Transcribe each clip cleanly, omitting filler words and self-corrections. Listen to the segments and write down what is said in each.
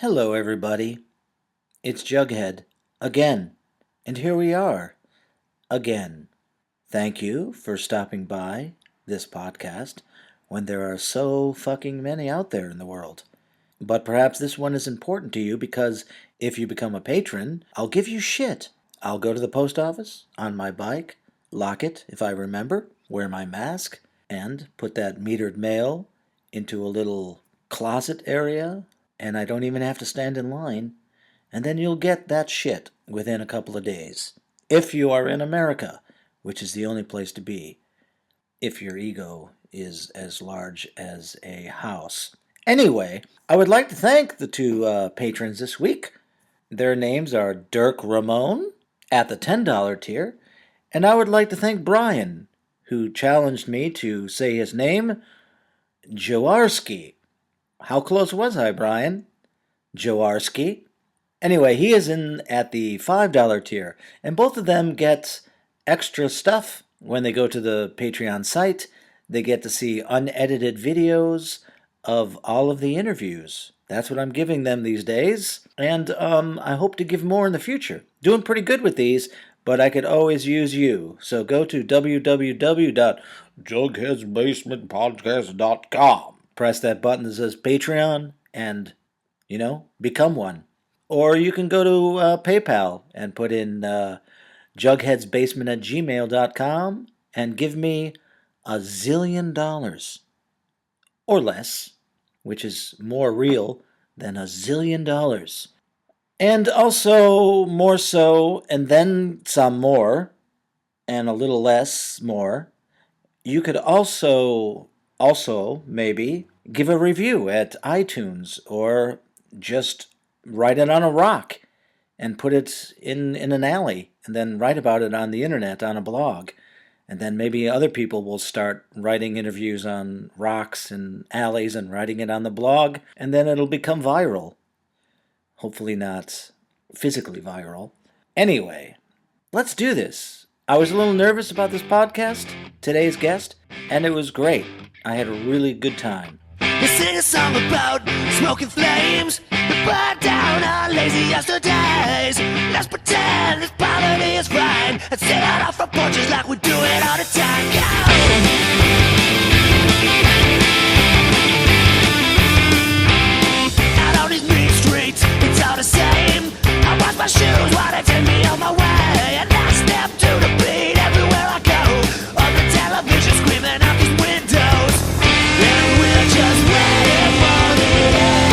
Hello, everybody. It's Jughead again, and here we are again. Thank you for stopping by this podcast when there are so fucking many out there in the world. But perhaps this one is important to you because if you become a patron, I'll give you shit. I'll go to the post office on my bike, lock it if I remember, wear my mask, and put that metered mail into a little closet area, and I don't even have to stand in line. And then you'll get that shit within a couple of days. If you are in America, which is the only place to be, if your ego is as large as a house. Anyway, I would like to thank the two patrons this week. Their names are Dirk Ramon at the $10 tier, and I would like to thank Brian, who challenged me to say his name, Jaworski. How close was I, Brian? Jaworski? Anyway, he is in at the $5 tier, and both of them get extra stuff when they go to the Patreon site. They get to see unedited videos of all of the interviews. That's what I'm giving them these days, and I hope to give more in the future. Doing pretty good with these, but I could always use you. So go to www.jugheadsbasementpodcast.com. Press that button that says Patreon and, become one. Or you can go to PayPal and put in jugheadsbasement@gmail.com and give me $1 zillion or less, which is more real than $1 zillion. And also more so, and then some more, and a little less more. You could also maybe give a review at iTunes or just write it on a rock and put it in an alley and then write about it on the internet on a blog. And then maybe other people will start writing interviews on rocks and alleys and writing it on the blog, and then it'll become viral. Hopefully not physically viral. Anyway, let's do this. I was a little nervous about this podcast, today's guest, and it was great. I had a really good time. We sing a song about smoking flames that burn down our lazy yesterdays. Let's pretend this poverty is fine and sit out off front porches like we do it all the time. Go! Out on these mean streets, it's all the same. I wash my shoes while they take me on my way, and I step to the beat everywhere I go. On the television screaming out these windows, and we're just waiting for the end.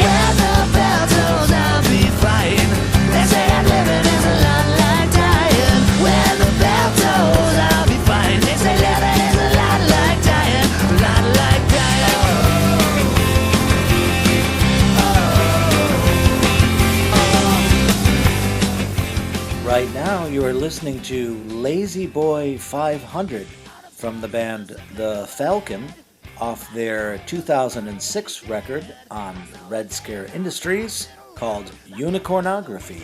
Where the bell tolls, I'll be fine. They say that living is a lot like dying. Where the bell tolls, I'll be fine. They say living is a lot like dying, a lot like dying. Right now, you are listening to Lazy Boy 500 from the band The Falcon off their 2006 record on Red Scare Industries called Unicornography.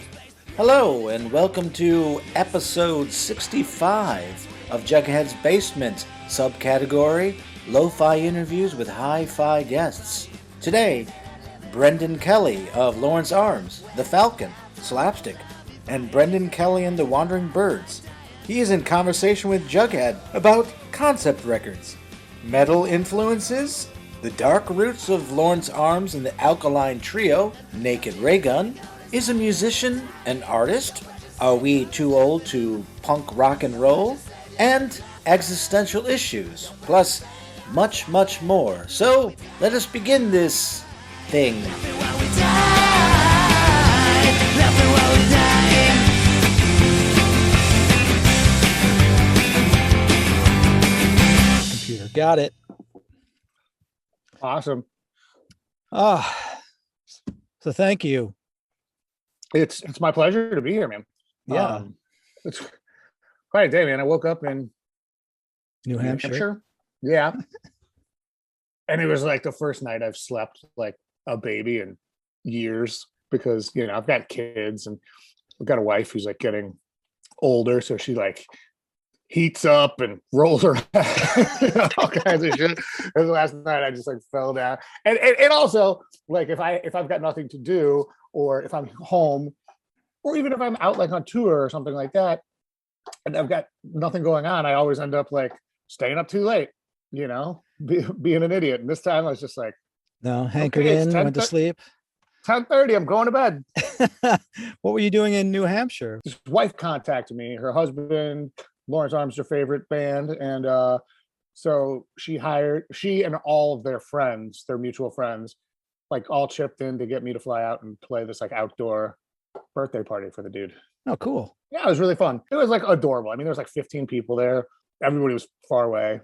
Hello, and welcome to episode 65 of Jughead's Basement, subcategory LoFi interviews with HiFi guests. Today, Brendan Kelly of Lawrence Arms, The Falcon, Slapstick, and Brendan Kelly and the Wandering Birds. He is in conversation with Jughead about concept records, metal influences, the dark roots of Lawrence Arms and the Alkaline trio, Naked Raygun, is a musician an artist, are we too old to punk rock and roll, and existential issues, plus much, much more. So, let us begin this thing. Computer got it. Awesome. So thank you. It's my pleasure to be here, man. Yeah. It's quite a day, man. I woke up in New Hampshire. Yeah. And it was like the first night I've slept like a baby in years because, I've got kids and I've got a wife who's like getting older. So she like heats up and rolls around, all kinds of shit. And last night I just like fell down. And also like if I've got nothing to do, or if I'm home, or even if I'm out like on tour or something like that, and I've got nothing going on, I always end up like staying up too late, being an idiot. And this time I was just like, No, hankered in, went to sleep. 10:30, I'm going to bed. What were you doing in New Hampshire? His wife contacted me. Her husband, Lawrence Arm's their favorite band. And so she and all of their friends, their mutual friends, like all chipped in to get me to fly out and play this like outdoor birthday party for the dude. Oh, cool. Yeah, it was really fun. It was like adorable. I mean, there was like 15 people there. Everybody was far away,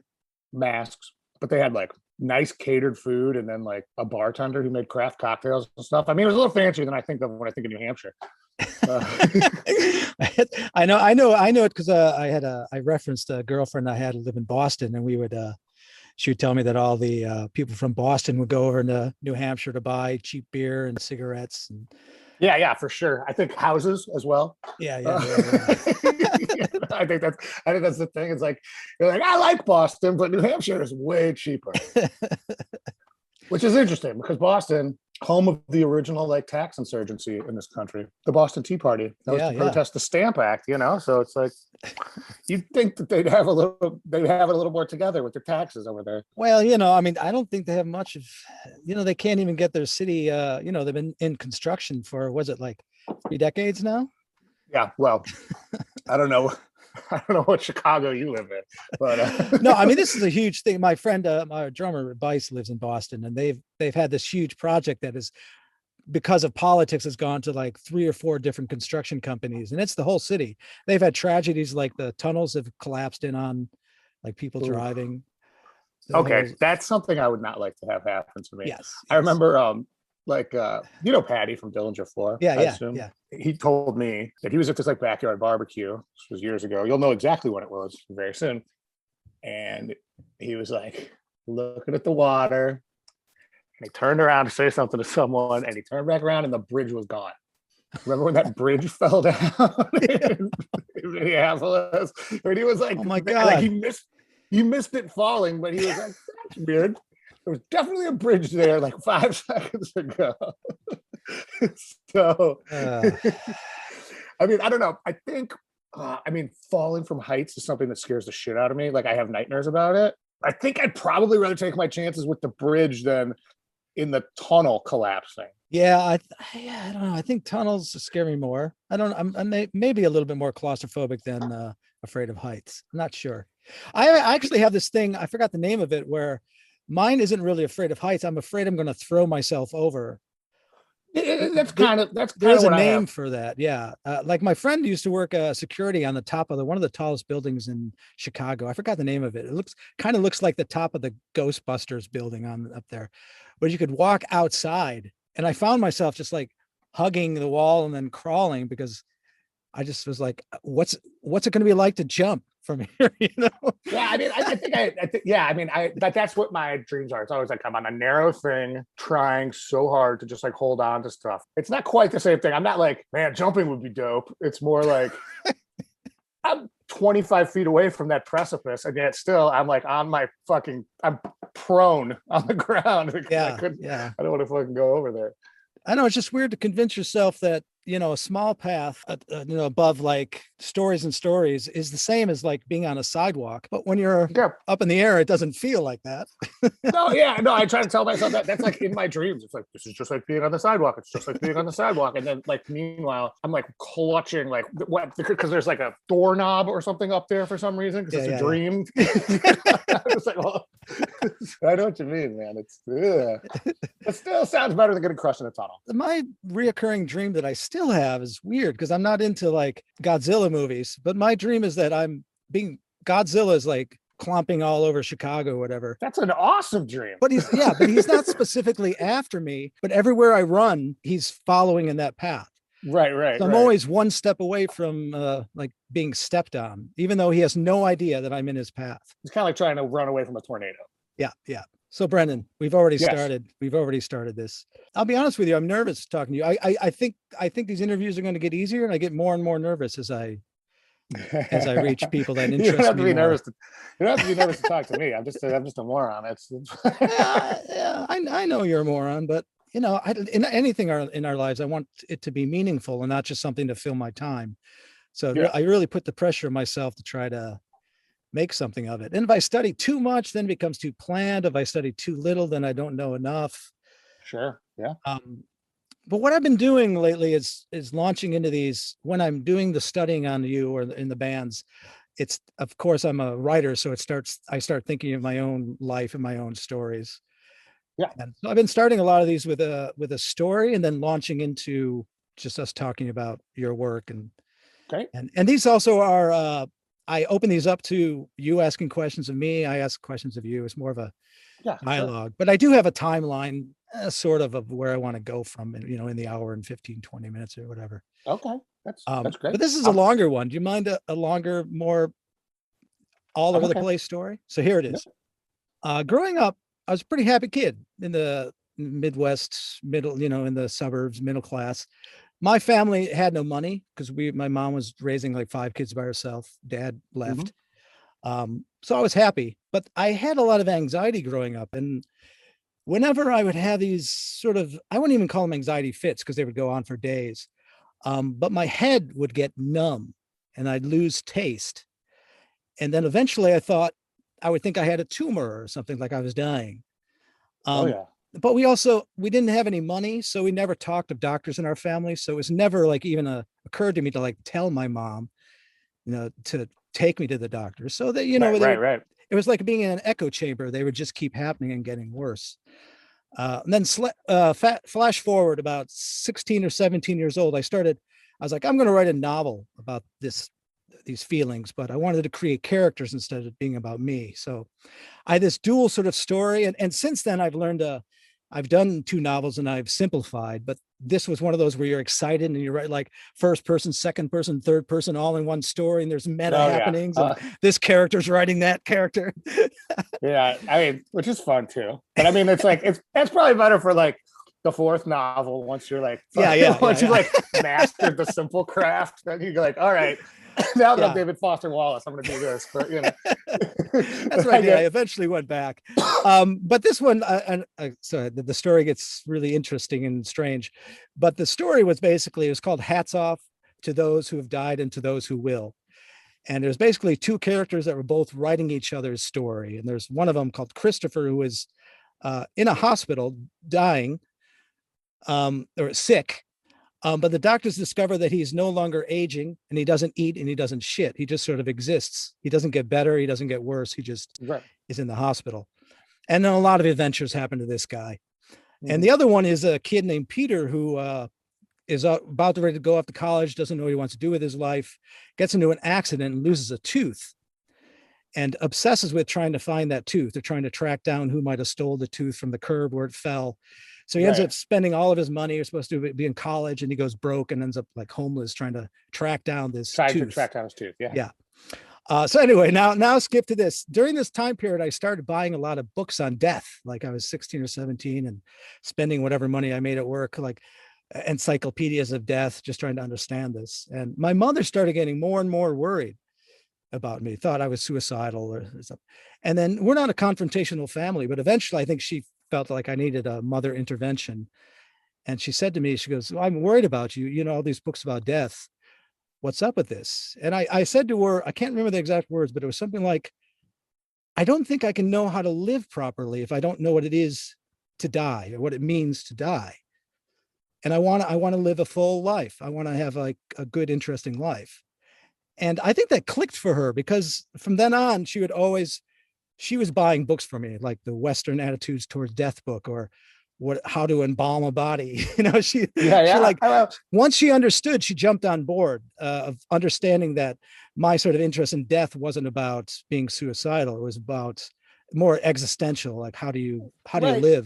masks, but they had like nice catered food, and then like a bartender who made craft cocktails and stuff. I mean, it was a little fancier than I think of when I think of New Hampshire. I know it because I referenced a girlfriend I had who lived in Boston, and she would tell me that all the people from Boston would go over to New Hampshire to buy cheap beer and cigarettes. And yeah, for sure. I think houses as well. Yeah. I think that's the thing. It's like you're like, I like Boston, but New Hampshire is way cheaper. Which is interesting because Boston, home of the original like tax insurgency in this country, the Boston Tea Party. That was to protest the Stamp Act, So it's like you'd think that they'd have it a little more together with their taxes over there. Well, I mean, I don't think they have much of, they can't even get their city. They've been in construction for, was it like 3 decades now? Yeah. Well, I don't know. I don't know what Chicago you live in, but no, I mean, this is a huge thing. My friend, my drummer Bice, lives in Boston, and they've had this huge project that is, because of politics, has gone to like 3 or 4 different construction companies, and it's the whole city. They've had tragedies like the tunnels have collapsed in on like people driving. Okay, that's something I would not like to have happen to me. Yes. I remember Patty from Dillinger Floor. Yeah. He told me that he was at this like backyard barbecue. This was years ago. You'll know exactly when it was very soon. And he was like looking at the water, and he turned around to say something to someone, and he turned back around and the bridge was gone. Remember when that bridge fell down in Minneapolis? And he was like, oh my God. Like he missed it falling, but he was like, that's weird. There was definitely a bridge there like 5 seconds ago. So, I mean, I don't know. I think, falling from heights is something that scares the shit out of me. Like I have nightmares about it. I think I'd probably rather take my chances with the bridge than in the tunnel collapsing. Yeah, I don't know. I think tunnels scare me more. I'm maybe a little bit more claustrophobic than afraid of heights. I'm not sure. I actually have this thing, I forgot the name of it, where mine isn't really afraid of heights. I'm afraid I'm going to throw myself over. That's kind of there's a name for that. Yeah. Like my friend used to work security on the top of one of the tallest buildings in Chicago. I forgot the name of it. It kind of looks like the top of the Ghostbusters building up there, but you could walk outside. And I found myself just like hugging the wall and then crawling because I just was like, what's it going to be like to jump from here? Yeah, I mean, I think that's what my dreams are. It's always like I'm on a narrow thing, trying so hard to just like hold on to stuff. It's not quite the same thing. I'm not like, man, jumping would be dope. It's more like I'm 25 feet away from that precipice, and yet still I'm like I'm prone on the ground. Yeah, I don't want to fucking go over there. I know, it's just weird to convince yourself that, a small path, above like stories and stories is the same as like being on a sidewalk. But when you're up in the air, it doesn't feel like that. No, I try to tell myself that's like in my dreams. It's like, this is just like being on the sidewalk. It's just like being on the sidewalk. And then like, meanwhile, I'm like clutching like what, because there's like a doorknob or something up there for some reason. Because it's a dream. It's like, well, I know what you mean, man. It still sounds better than getting crushed in a tunnel. My reoccurring dream that I still have is weird because I'm not into like Godzilla movies, but my dream is that Godzilla is like clomping all over Chicago or whatever. That's an awesome dream. But he's not specifically after me, but everywhere I run, he's following in that path. Right. So I'm always one step away from like being stepped on, even though he has no idea that I'm in his path. It's kind of like trying to run away from a tornado. Yeah. So Brendan, we've already started. We've already started this. I'll be honest with you. I'm nervous talking to you. I think these interviews are going to get easier, and I get more and more nervous as I as I reach people that You don't interest have to me be more. nervous. You don't have to be nervous to talk to me. I'm just a moron. It's Yeah, I know you're a moron, but in anything in our lives, I want it to be meaningful and not just something to fill my time. So yeah, I really put the pressure on myself to try to make something of it. And if I study too much, then it becomes too planned. If I study too little, then I don't know enough. sure. Yeah. Um, but what I've been doing lately is launching into these when I'm doing the studying on you or in the bands. It's of course I'm a writer, so I start thinking of my own life and my own stories. Yeah. And so I've been starting a lot of these with a story and then launching into just us talking about your work Great. and these also are I open these up to you asking questions of me, I ask questions of you. It's more of a Yeah. Sure. dialogue, but I do have a timeline sort of where I want to go from, in the hour and 15, 20 minutes or whatever. Okay. That's great. But this is a I'm longer one. Do you mind a longer, more all I'm over the okay. place story? So here it Yeah. is. Growing up, I was a pretty happy kid in the Midwest, in the suburbs, middle class. My family had no money because my mom was raising like 5 kids by herself. Dad hmm left. So I was happy, but I had a lot of anxiety growing up. And whenever I would have these I wouldn't even call them anxiety fits because they would go on for days. But my head would get numb and I'd lose taste. And then eventually I thought I would think I had a tumor or something, like I was dying. Oh Um, yeah. but we didn't have any money, so we never talked to doctors in our family. So it was never like even occurred to me to like tell my mom, to take me to the doctor. So that Right. they Right. would. Right. It was like being in an echo chamber. They would just keep happening and getting worse. And then flash forward about 16 or 17 years old, I was like, I'm going to write a novel about these feelings, but I wanted to create characters instead of being about me. So I had this dual sort of story. And since then I've done 2 novels and I've simplified, but this was one of those where you're excited and you write like first person, second person, third person, all in one story. And there's meta Oh yeah. happenings and this character's writing that character. Yeah. I mean, which is fun too. But I mean, that's probably better for like the fourth novel once you're like once you've Yeah. like mastered the simple craft. Then you're like, all right, now that I'm Yeah. David Foster Wallace, I'm going to do this. But That's right. Yeah, I eventually went back. But this one, so the story gets really interesting and strange. But the story it was called Hats Off to Those Who Have Died and to Those Who Will. And there's basically 2 characters that were both writing each other's story. And there's one of them called Christopher, who is in a hospital dying or sick. But the doctors discover that he's no longer aging and he doesn't eat and he doesn't shit. He just sort of exists. He doesn't get better. He doesn't get worse. He just right. is in the hospital. And then a lot of adventures happen to this guy. Mhm. And the other one is a kid named Peter who is about to ready to go off to college, doesn't know what he wants to do with his life, gets into an accident and loses a tooth and obsesses with trying to find that tooth. They're trying to track down who might have stole the tooth from the curb where it fell. So he ends up spending all of his money. He's supposed to be in college and he goes broke and ends up like homeless trying to track down this tooth. To track down his tooth. Yeah. So anyway, now skip to this. During this time period, I started buying a lot of books on death. Like I was 16 or 17 and spending whatever money I made at work, like encyclopedias of death, just trying to understand this. And my mother started getting more and more worried about me, thought I was suicidal or something. And then we're not a confrontational family, but eventually I think she felt like I needed a mother intervention. And she said to me, she goes, well, I'm worried about you. You know, all these books about death. What's up with this? And I said to her, I can't remember the exact words, but it was something like, I don't think I can know how to live properly if I don't know what it is to die or what it means to die. And I want to live a full life. I want to have like a good, interesting life. And I think that clicked for her because from then on, she was buying books for me, like the Western Attitudes Towards Death book or how to embalm a body. She like, once she understood, she jumped on board of understanding that my sort of interest in death wasn't about being suicidal. It was about more existential, like how do you live?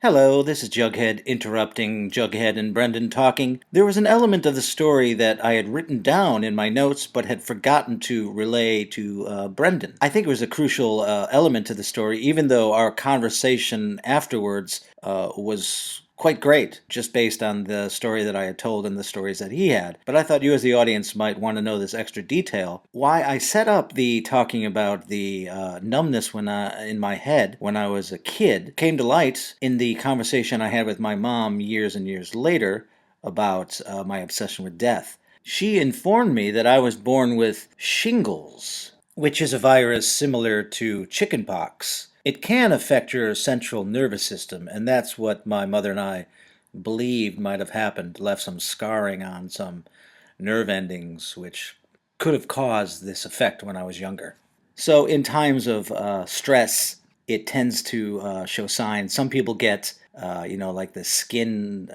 Hello, this is Jughead interrupting Jughead and Brendan talking. There was an element of the story that I had written down in my notes but had forgotten to relay to Brendan. I think it was a crucial element to the story, even though our conversation afterwards was quite great, just based on the story that I had told and the stories that he had. But I thought you as the audience might want to know this extra detail. Why I set up the talking about the numbness in my head when I was a kid came to light in the conversation I had with my mom years and years later about my obsession with death. She informed me that I was born with shingles, which is a virus similar to chickenpox. It can affect your central nervous system, and that's what my mother and I believed might have happened, left some scarring on some nerve endings, which could have caused this effect when I was younger. So, in times of stress, it tends to show signs. Some people get, like the skin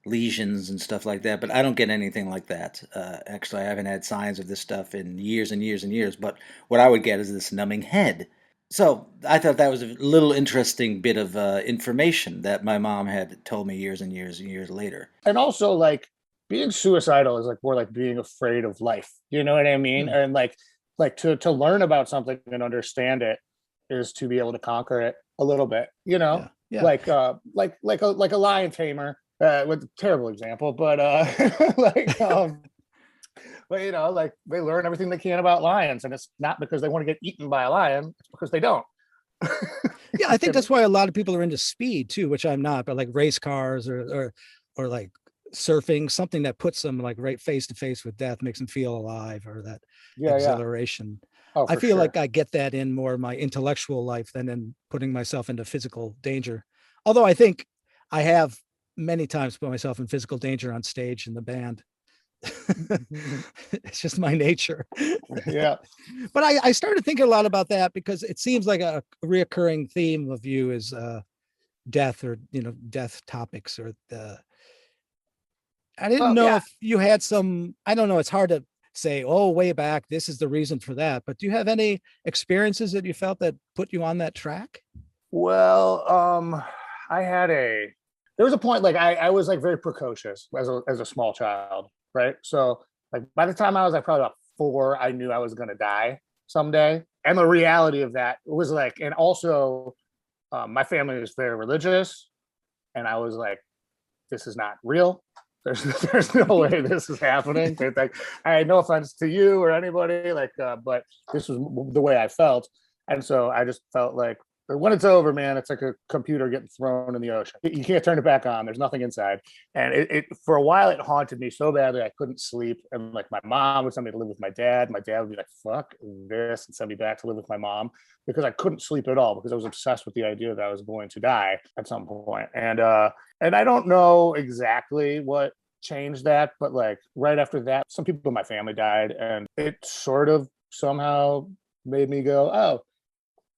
lesions and stuff like that, but I don't get anything like that. Actually, I haven't had signs of this stuff in years and years and years, but what I would get is this numbing head. So I thought that was a little interesting bit of information that my mom had told me years and years and years later. And also, like, being suicidal is like more like being afraid of life. You know what I mean? And like to learn about something and understand it is to be able to conquer it a little bit. You know, Yeah. like a lion tamer. With a terrible example, but but you know, like they learn everything they can about lions, and it's not because they want to get eaten by a lion; it's because they don't. Yeah, I think that's why a lot of people are into speed too, which I'm not, but like race cars or like surfing, something that puts them like right face to face with death, makes them feel alive, or that exhilaration. Oh, I for feel sure. like I get that in more my intellectual life than in putting myself into physical danger. Although I think I have many times put myself in physical danger on stage in the band. It's just my nature. Yeah. But I started thinking a lot about that because it seems like a reoccurring theme of you is death, or death topics, or I didn't Well, know yeah. if you had some, I don't know, it's hard to say, oh, way back, this is the reason for that. But do you have any experiences that you felt that put you on that track? Well, I had there was a point like I was like very precocious as a small child, right? So like by the time I was like probably about 4, I knew I was gonna die someday, and the reality of that was like, and also my family is very religious, and I was like, this is not real. There's no way this is happening. Like, I had no offense to you or anybody, like, but this was the way I felt, and so I just felt like when it's over, man, it's like a computer getting thrown in the ocean. You can't turn it back on. There's nothing inside. And it for a while, it haunted me so badly I couldn't sleep. And like my mom would send me to live with my dad. My dad would be like, fuck this, and send me back to live with my mom because I couldn't sleep at all because I was obsessed with the idea that I was going to die at some point. And I don't know exactly what changed that, but like right after that, some people in my family died, and it sort of somehow made me go, oh,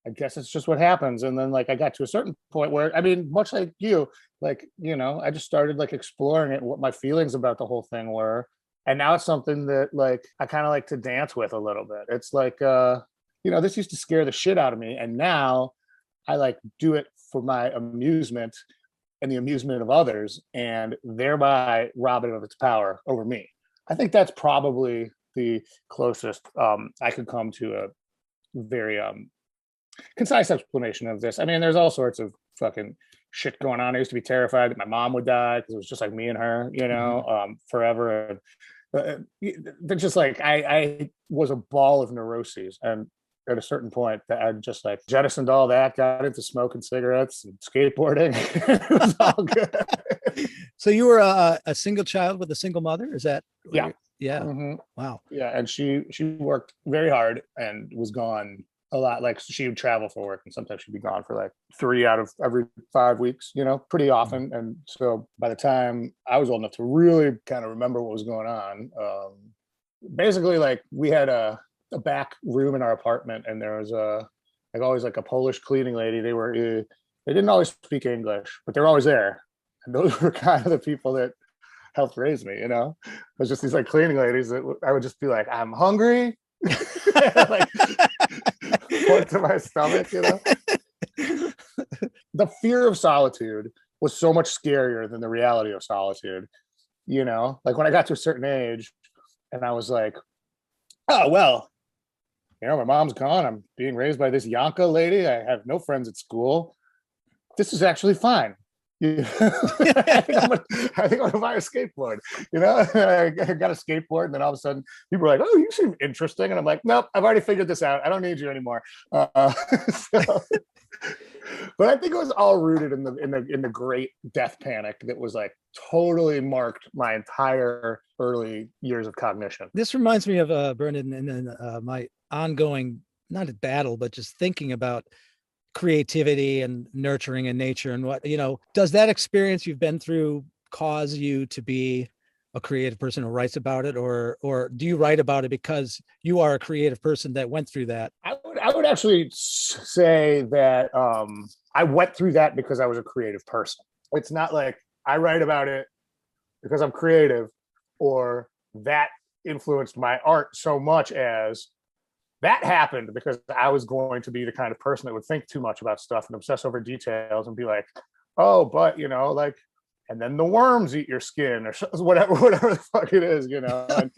I guess it's just what happens. And then like I got to a certain point where, I mean, much like you, like, I just started like exploring it, what my feelings about the whole thing were. And now it's something that like I kind of like to dance with a little bit. It's like this used to scare the shit out of me. And now I like do it for my amusement and the amusement of others, and thereby rob it of its power over me. I think that's probably the closest I could come to a very concise explanation of this. I mean, there's all sorts of fucking shit going on. I used to be terrified that my mom would die because it was just like me and her, forever. And they're just like I was a ball of neuroses, and at a certain point that I just like jettisoned all that, got into smoking cigarettes and skateboarding. It was all good. So you were a single child with a single mother? Is that? Yeah. Yeah. Mm-hmm. Wow. Yeah, and she worked very hard and was gone a lot. Like she would travel for work, and sometimes she'd be gone for like 3 out of every 5 weeks, pretty often. And so by the time I was old enough to really kind of remember what was going on, basically like we had a back room in our apartment, and there was always like a Polish cleaning lady. They didn't always speak English, but they were always there. And those were kind of the people that helped raise me, It was just these like cleaning ladies that I would just be like, I'm hungry. Like point to my stomach, The fear of solitude was so much scarier than the reality of solitude, like when I got to a certain age and I was like, oh, well, my mom's gone. I'm being raised by this Yanka lady. I have no friends at school. This is actually fine. I think I'm gonna buy a skateboard. I got a skateboard, and then all of a sudden, people are like, "Oh, you seem interesting," and I'm like, "Nope, I've already figured this out. I don't need you anymore." So, but I think it was all rooted in the great death panic that was like totally marked my entire early years of cognition. This reminds me of Brendan, and then my ongoing, not a battle, but just thinking about creativity and nurturing in nature and what, does that experience you've been through cause you to be a creative person who writes about it, or do you write about it because you are a creative person that went through that? I would actually say that I went through that because I was a creative person. It's not like I write about it because I'm creative, or that influenced my art so much as that happened because I was going to be the kind of person that would think too much about stuff and obsess over details and be like, oh, but like, and then the worms eat your skin, or whatever the fuck it is, and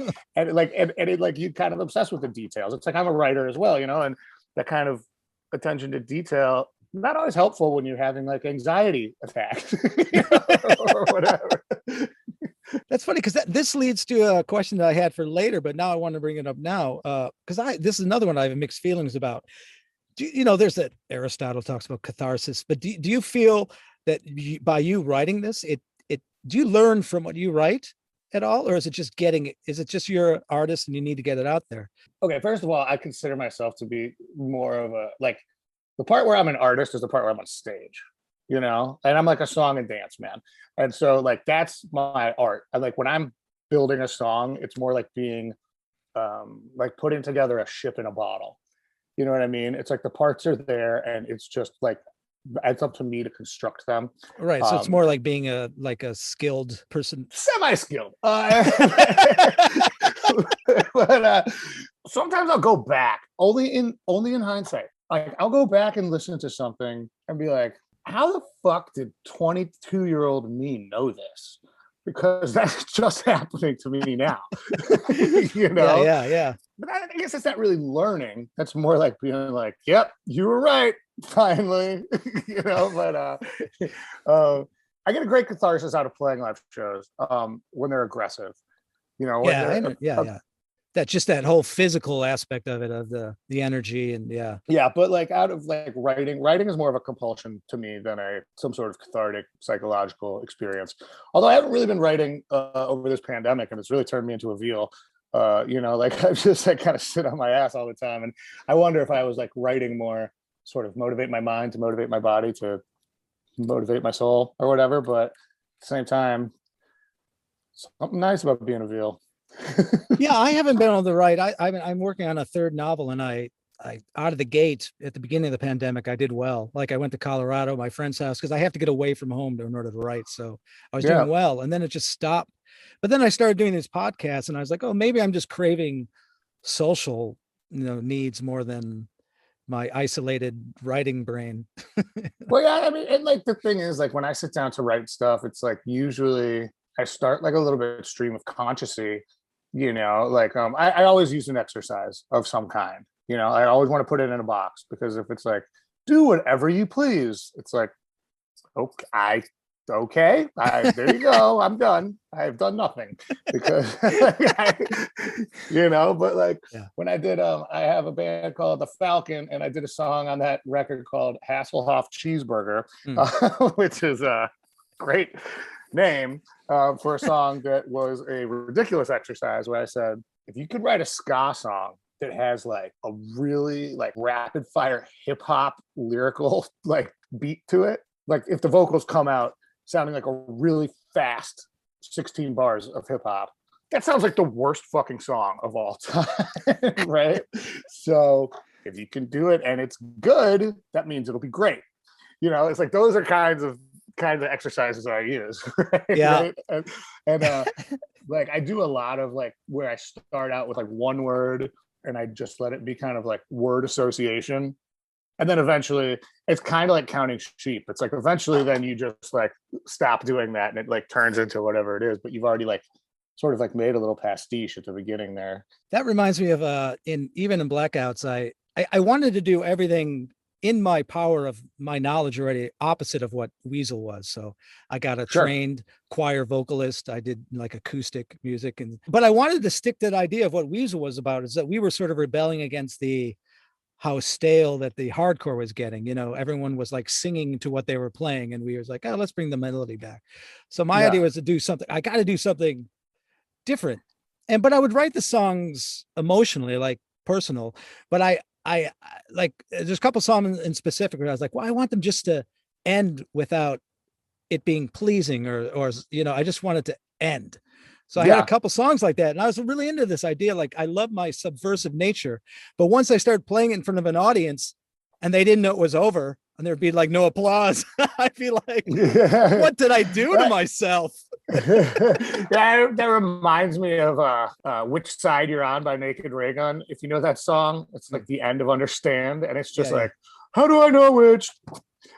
you kind of obsess with the details. It's like I'm a writer as well, and that kind of attention to detail, not always helpful when you're having like anxiety attacks, or whatever. That's funny because this leads to a question that I had for later, but now I want to bring it up now because this is another one I have mixed feelings about. There's that Aristotle talks about catharsis, but do you feel that by you writing this, do you learn from what you write at all, or is it just you're an artist and you need to get it out there? Okay, first of all, I consider myself to be more of a, like, the part where I'm an artist is the part where I'm on stage, and I'm like a song and dance man. And so like, that's my art. And like when I'm building a song, it's more like being like putting together a ship in a bottle. You know what I mean? It's like the parts are there and it's just like, it's up to me to construct them. Right. So it's more like being a skilled person. Semi-skilled. But sometimes I'll go back only in hindsight. Like I'll go back and listen to something and be like, how the fuck did 22-year-old me know this? Because that's just happening to me now. Yeah. But I guess it's not really learning. That's more like being like, yep, you were right, finally. But I get a great catharsis out of playing live shows when they're aggressive. Yeah. That's just that whole physical aspect of it, of the energy, and yeah. But like out of like writing is more of a compulsion to me than some sort of cathartic psychological experience. Although I haven't really been writing over this pandemic, and it's really turned me into a veal. Like I just like kind of sit on my ass all the time, and I wonder if I was like writing more, sort of motivate my mind to motivate my body to motivate my soul or whatever. But at the same time, something nice about being a veal. Yeah, I haven't been able to write. I'm working on a third novel, and I out of the gate at the beginning of the pandemic, I did well. Like I went to Colorado, my friend's house, because I have to get away from home in order to write. So I was doing well, and then it just stopped. But then I started doing these podcasts, and I was like, oh, maybe I'm just craving social, needs more than my isolated writing brain. Well, yeah, I mean, and like the thing is, like when I sit down to write stuff, it's like usually I start like a little bit stream of consciousness. Like I always use an exercise of some kind. I always want to put it in a box, because if it's like, do whatever you please, it's like, okay, there you go, I'm done. I've done nothing, because but like when I did I have a band called the Falcon, and I did a song on that record called Hasselhoff Cheeseburger, which is a great name for a song that was a ridiculous exercise, where I said, if you could write a ska song that has like a really like rapid fire hip hop lyrical like beat to it, like if the vocals come out sounding like a really fast 16 bars of hip hop, that sounds like the worst fucking song of all time. Right? So if you can do it and it's good, that means it'll be great. It's like those are kinds of exercises I use. Right? Yeah. Right? And like I do a lot of like where I start out with like one word and I just let it be kind of like word association. And then eventually it's kind of like counting sheep. It's like eventually then you just like stop doing that and it like turns into whatever it is, but you've already like sort of like made a little pastiche at the beginning there. That reminds me of even in blackouts, I wanted to do everything in my power of my knowledge already opposite of what Weasel was. So I got a trained choir vocalist. I did like acoustic music, but I wanted to stick to that idea of what Weasel was about, is that we were sort of rebelling against how stale that the hardcore was getting. Everyone was like singing to what they were playing, and we was like, oh, let's bring the melody back. So my idea was to do something. I got to do something different. But I would write the songs emotionally, like personal, but I like, there's a couple songs in specific where I was like, well, I want them just to end without it being pleasing, or I just wanted to end. So I had a couple songs like that, and I was really into this idea. Like, I love my subversive nature, but once I started playing it in front of an audience and they didn't know it was over, and there'd be like no applause, I'd be like, what did I do to myself? That reminds me of Which Side You're On by Naked Raygun. If you know that song, it's like the end of Understand, and it's just how do I know which?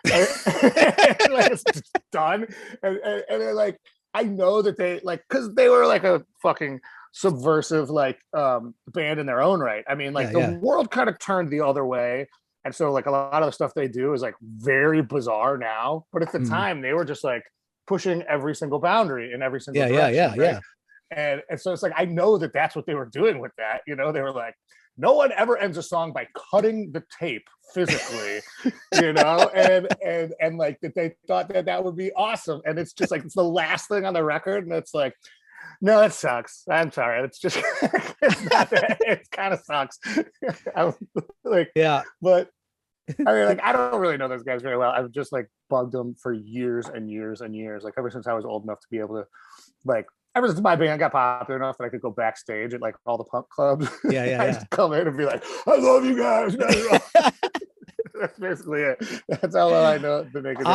Like, it's done, and they're like, I know that they like, because they were like a fucking subversive like band in their own right. I mean, like the world kind of turned the other way, and so like a lot of the stuff they do is like very bizarre now, but at the time they were just like pushing every single boundary in every single direction, right? And so it's like, I know that that's what they were doing with that. They were like, no one ever ends a song by cutting the tape physically, and like that they thought that would be awesome. And it's just like, it's the last thing on the record. And it's like, no, it sucks. I'm sorry. It's just, it's not that, it kind of sucks. Like, but I mean, like, I don't really know those guys very well. I've just like bugged them for years and years and years. Like ever since I was old enough to be able to, like, ever since my band got popular enough that I could go backstage at like all the punk clubs. I used to come in and be like, I love you guys. That's basically it. That's all I know. The Naked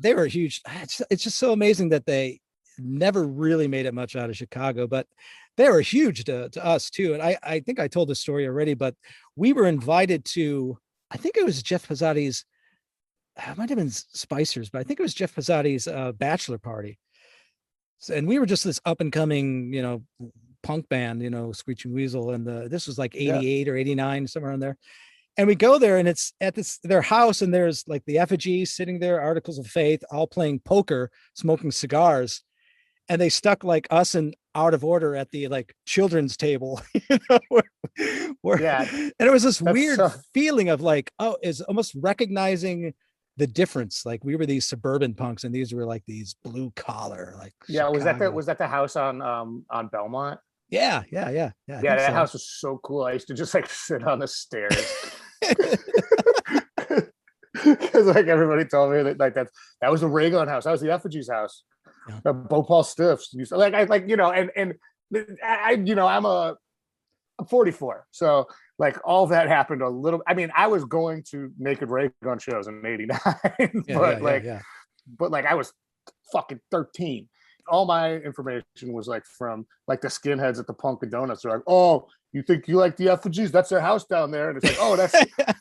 they were huge. It's just so amazing that they never really made it much out of Chicago, but they were huge to us too. And I think I told this story already, but we were invited to, I think it was Jeff Pizzotti's, it might have been Spicer's, but I think it was Jeff Pizzotti's bachelor party. So, and we were just this up and coming, punk band, Screeching Weasel. And this was like 88 or 89, somewhere in there. And we go there, and it's at their house, and there's like the effigies sitting there, articles of faith, all playing poker, smoking cigars. And they stuck like us in Out of Order at the like children's table, and it was this weird feeling of like, oh, is almost recognizing the difference. Like, we were these suburban punks, and these were like these blue collar, like Chicago. Was that the house on Belmont? Yeah. That house was so cool. I used to just like sit on the stairs. Because like everybody told me that like that was the Raygun house. That was the Effigies house. Bhopal Stiffs. I'm 44, so like all that happened a little. I mean, I was going to Naked Raygun shows in '89, but I was fucking 13. All my information was like from like the skinheads at the Punk and Donuts. They're like, oh, you think you like the Effigies? That's their house down there. And it's like, oh,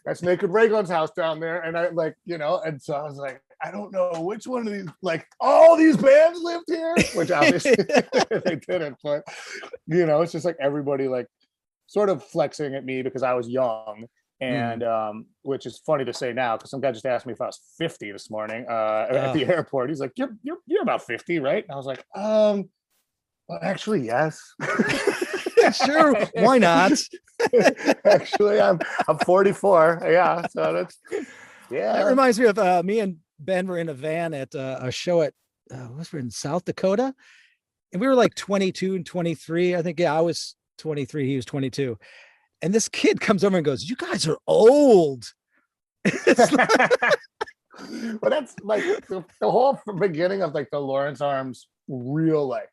that's Naked Raygun's house down there. And I like, and so I was like, I don't know which one of these, like all these bands lived here, which obviously they didn't, but it's just like everybody like sort of flexing at me because I was young. And which is funny to say now, because some guy just asked me if I was 50 this morning at the airport. He's like, you're about 50, right? And I was like, well, actually, yes. Sure, why not? Actually, I'm 44. Yeah, so that's That reminds me of me and Ben were in a van at a show at we're in South Dakota, and we were like 22 and 23. I think I was 23, he was 22. And this kid comes over and goes, "You guys are old." Well, that's like the whole beginning of like the Lawrence Arms real like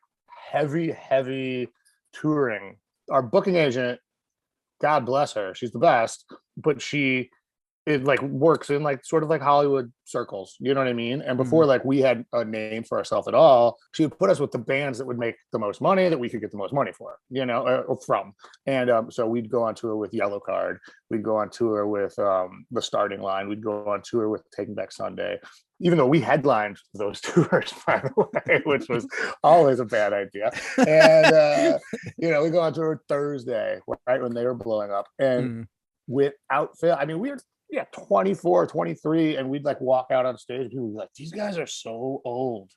heavy touring. Our booking agent, God bless her, she's the best, but it like works in like sort of like Hollywood circles, you know what I mean? And before like we had a name for ourselves at all, she would put us with the bands that would make the most money, that we could get the most money for, or from. And so we'd go on tour with Yellow Card, we'd go on tour with The Starting Line, we'd go on tour with Taking Back Sunday, even though we headlined those tours, by the way, which was always a bad idea. And we go on tour Thursday, right when they were blowing up, and without fail, I mean, 24, 23, and we'd like walk out on stage. People would be like, "These guys are so old."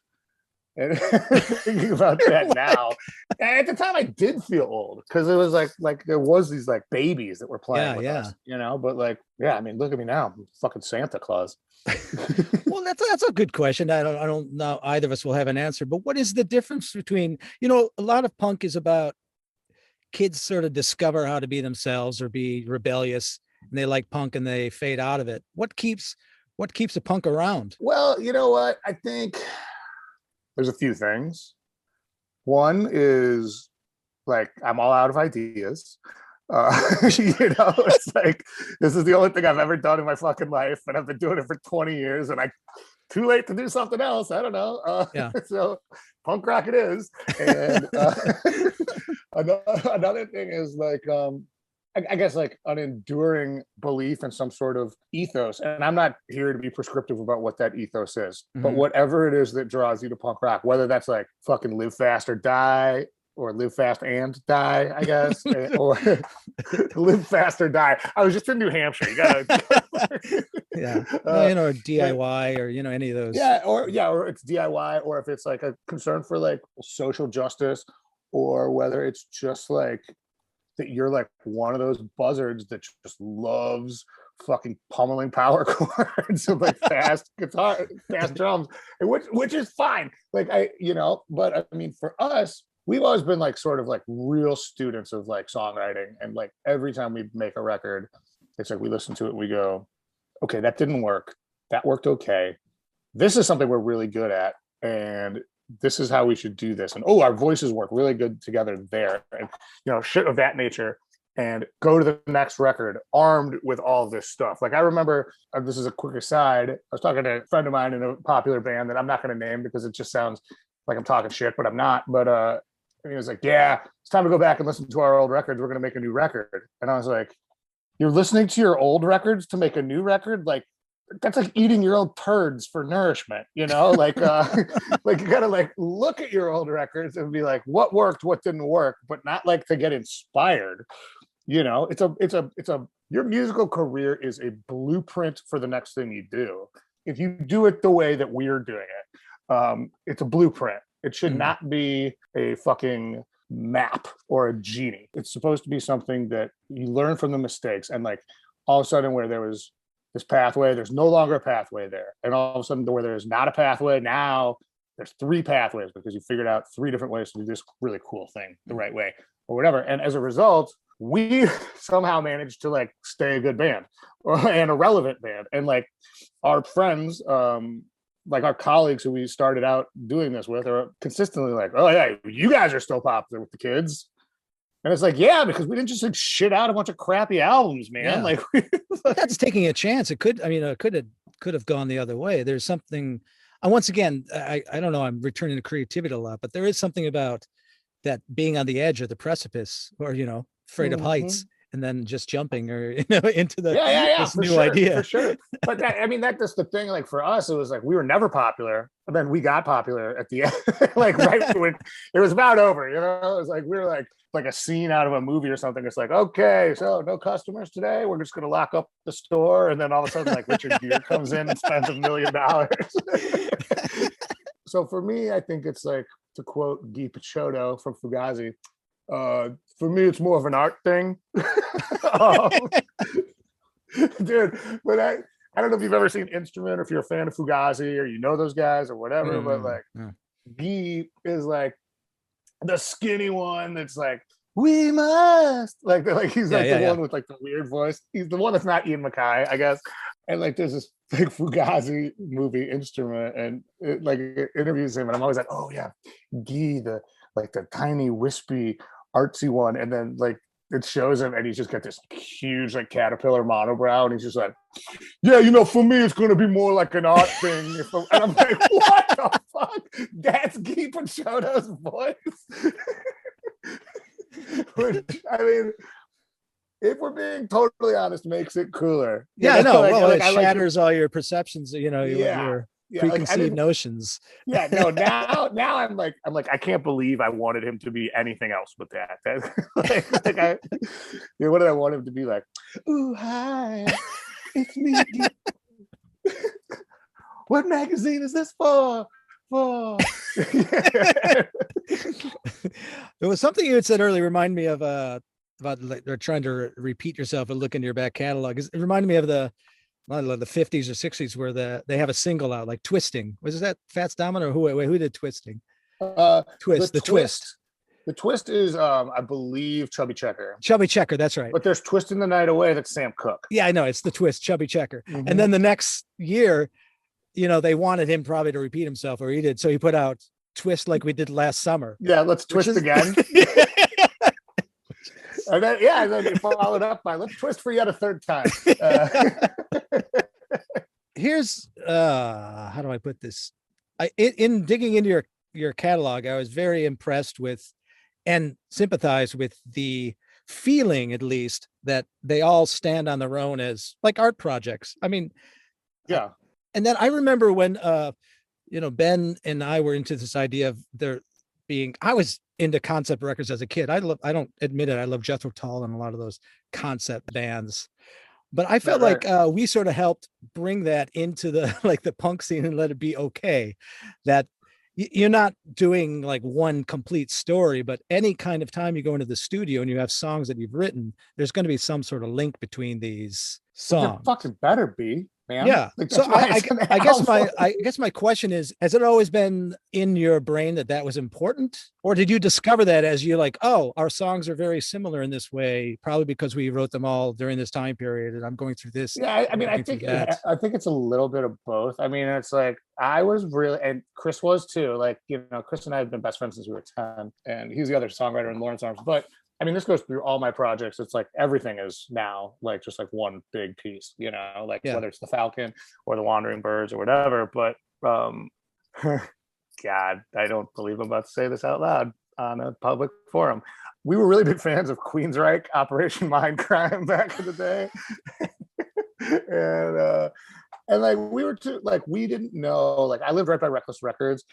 And thinking about that now, and at the time I did feel old because it was like there was these like babies that were playing with us, But like, yeah, I mean, look at me now, I'm fucking Santa Claus. Well, that's a good question. I don't know either of us will have an answer, but what is the difference between, a lot of punk is about kids sort of discover how to be themselves or be rebellious, and they like punk and they fade out of it. What keeps a punk around? Well, you know what? I think there's a few things. One is like I'm all out of ideas. It's like this is the only thing I've ever done in my fucking life, and I've been doing it for 20 years, and I too late to do something else. I don't know. So punk rock it is. And another thing is like I guess like an enduring belief in some sort of ethos. And I'm not here to be prescriptive about what that ethos is, but whatever it is that draws you to punk rock, whether that's like fucking live fast or die, or live fast and die, I guess, or live fast or die. I was just in New Hampshire. You gotta, or DIY or any of those. Or it's DIY, or if it's like a concern for like social justice, or whether it's just like that you're like one of those buzzards that just loves fucking pummeling power chords and like fast guitar, fast drums, which is fine. Like but I mean, for us, we've always been like sort of like real students of like songwriting, and like every time we make a record, it's like we listen to it, we go, okay, that didn't work, that worked okay, this is something we're really good at, and this is how we should do this, and our voices work really good together there, and shit of that nature, and go to the next record armed with all this stuff. Like I remember, this is a quick aside, I was talking to a friend of mine in a popular band that I'm not going to name because it just sounds like I'm talking shit, but I'm not. But and he was like, yeah, it's time to go back and listen to our old records. We're going to make a new record. And I was like, you're listening to your old records to make a new record? Like, that's like eating your own turds for nourishment, like, like you got to like look at your old records and be like, what worked, what didn't work, but not like to get inspired. Your musical career is a blueprint for the next thing you do. If you do it the way that we're doing it, it's a blueprint. It should not be a fucking map or a genie. It's supposed to be something that you learn from the mistakes, and like all of a sudden where there was this pathway, there's no longer a pathway there. And all of a sudden where there's not a pathway, now there's 3 pathways because you figured out 3 different ways to do this really cool thing the right way or whatever. And as a result, we somehow managed to like stay a good band and a relevant band. And like our friends, like our colleagues who we started out doing this with are consistently like, oh yeah, you guys are still popular with the kids. And it's like, yeah, because we didn't just like shit out a bunch of crappy albums, man. Yeah. Like that's taking a chance. It could have gone the other way. There's something, once again, I don't know, I'm returning to creativity a lot, but there is something about that being on the edge of the precipice, or, afraid of heights, and then just jumping or into the this new idea for sure. But that's the thing. Like for us, it was like we were never popular, and then we got popular at the end, like right when it was about over. It was like we were like a scene out of a movie or something. It's like, okay, so no customers today. We're just gonna lock up the store, and then all of a sudden, like Richard Gere comes in and spends $1 million. So for me, I think it's like, to quote Guy Picciotto from Fugazi, for me, it's more of an art thing. Dude, but I don't know if you've ever seen Instrument, or if you're a fan of Fugazi, or those guys or whatever, but like Guy is like the skinny one that's like, we must like he's like the one with like the weird voice. He's the one that's not Ian MacKaye, I guess. And like there's this big Fugazi movie, Instrument, and it interviews him, and I'm always like, oh yeah, Guy, the tiny wispy artsy one, and then like it shows him and he's just got this huge like caterpillar monobrow, and he's just like, yeah, for me it's going to be more like an art thing. And I'm like, what the fuck? That's Guy Picciotto's voice. Which, I mean, if we're being totally honest, makes it cooler. Yeah, I know. Well, it shatters all your perceptions, your preconceived notions. Yeah, no, now I'm like, I can't believe I wanted him to be anything else but that. What did I want him to be like? Ooh, hi. It's me. What magazine is this for? There was something you had said earlier, remind me of about like they're trying to repeat yourself and look into your back catalog. It reminded me of the 50s or 60s where they have a single out like Twisting. Was that Fats Domino? Who did Twisting? Twist. The Twist is I believe Chubby Checker. Chubby Checker, that's right. But there's Twisting the Night Away, that's Sam Cooke. Yeah, I know, it's the Twist, Chubby Checker. And then the next year, they wanted him probably to repeat himself, or he did. So he put out Twist like we did last summer. Yeah, let's twist again. And then you followed up by let's twist for yet a third time. Here's how do I put this? In digging into your catalog, I was very impressed with and sympathized with the feeling, at least, that they all stand on their own as like art projects. I mean, yeah. And then I remember when Ben and I were into this idea of there being, I was into concept records as a kid. I don't admit it, I love Jethro Tull and a lot of those concept bands. But I felt like we sort of helped bring that into the like the punk scene and let it be okay. That you're not doing like one complete story, but any kind of time you go into the studio and you have songs that you've written, there's going to be some sort of link between these songs. There fucking better be. Man. Yeah. Like, so I guess my question is, has it always been in your brain that was important, or did you discover that as you like, oh, our songs are very similar in this way, probably because we wrote them all during this time period and I'm going through this. Yeah. I mean, I think it's a little bit of both. I mean, it's like, I was really, and Chris was too, like, Chris and I have been best friends since we were 10, and he's the other songwriter in Lawrence Arms, but I mean, this goes through all my projects. It's like everything is now like just like one big piece, whether it's the Falcon or the Wandering Birds or whatever. But God, I don't believe I'm about to say this out loud on a public forum. We were really big fans of Queensryche, Operation Mindcrime back in the day. And like we were too, like we didn't know, like I lived right by Reckless Records.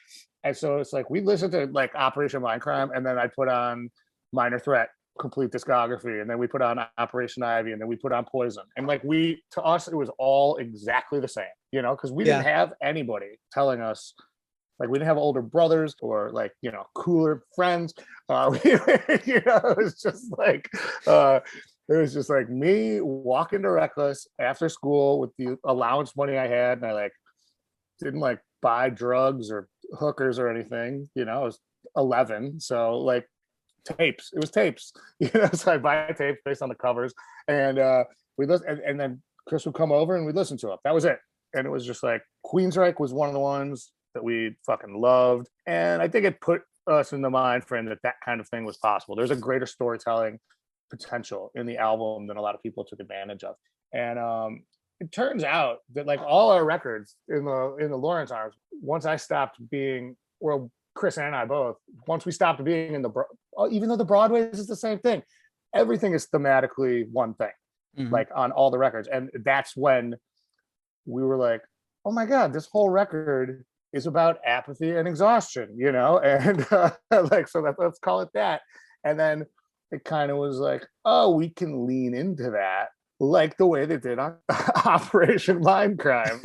And so it's like we listened to like Operation Mindcrime, and then I put on Minor Threat complete discography, and then we put on Operation Ivy, and then we put on Poison, and like to us it was all exactly the same, because we didn't have anybody telling us, like we didn't have older brothers or like cooler friends. It was just like me walking to Reckless after school with the allowance money I had, and I like didn't like buy drugs or hookers or anything. I was 11, so like tapes. It was tapes, so I buy tapes based on the covers, and we listen, and then Chris would come over and we'd listen to it. That was it. And it was just like Queensryche was one of the ones that we fucking loved, and I think it put us in the mind frame that kind of thing was possible. There's a greater storytelling potential in the album than a lot of people took advantage of. And it turns out that like all our records in the Lawrence Arms, once I stopped being, well, Chris and I both, once we stopped being in even though the Broadways is the same thing, everything is thematically one thing, like on all the records. And that's when we were like, oh my God, this whole record is about apathy and exhaustion, and like, so let's call it that. And then it kind of was like, oh, we can lean into that like the way they did on Operation Mindcrime,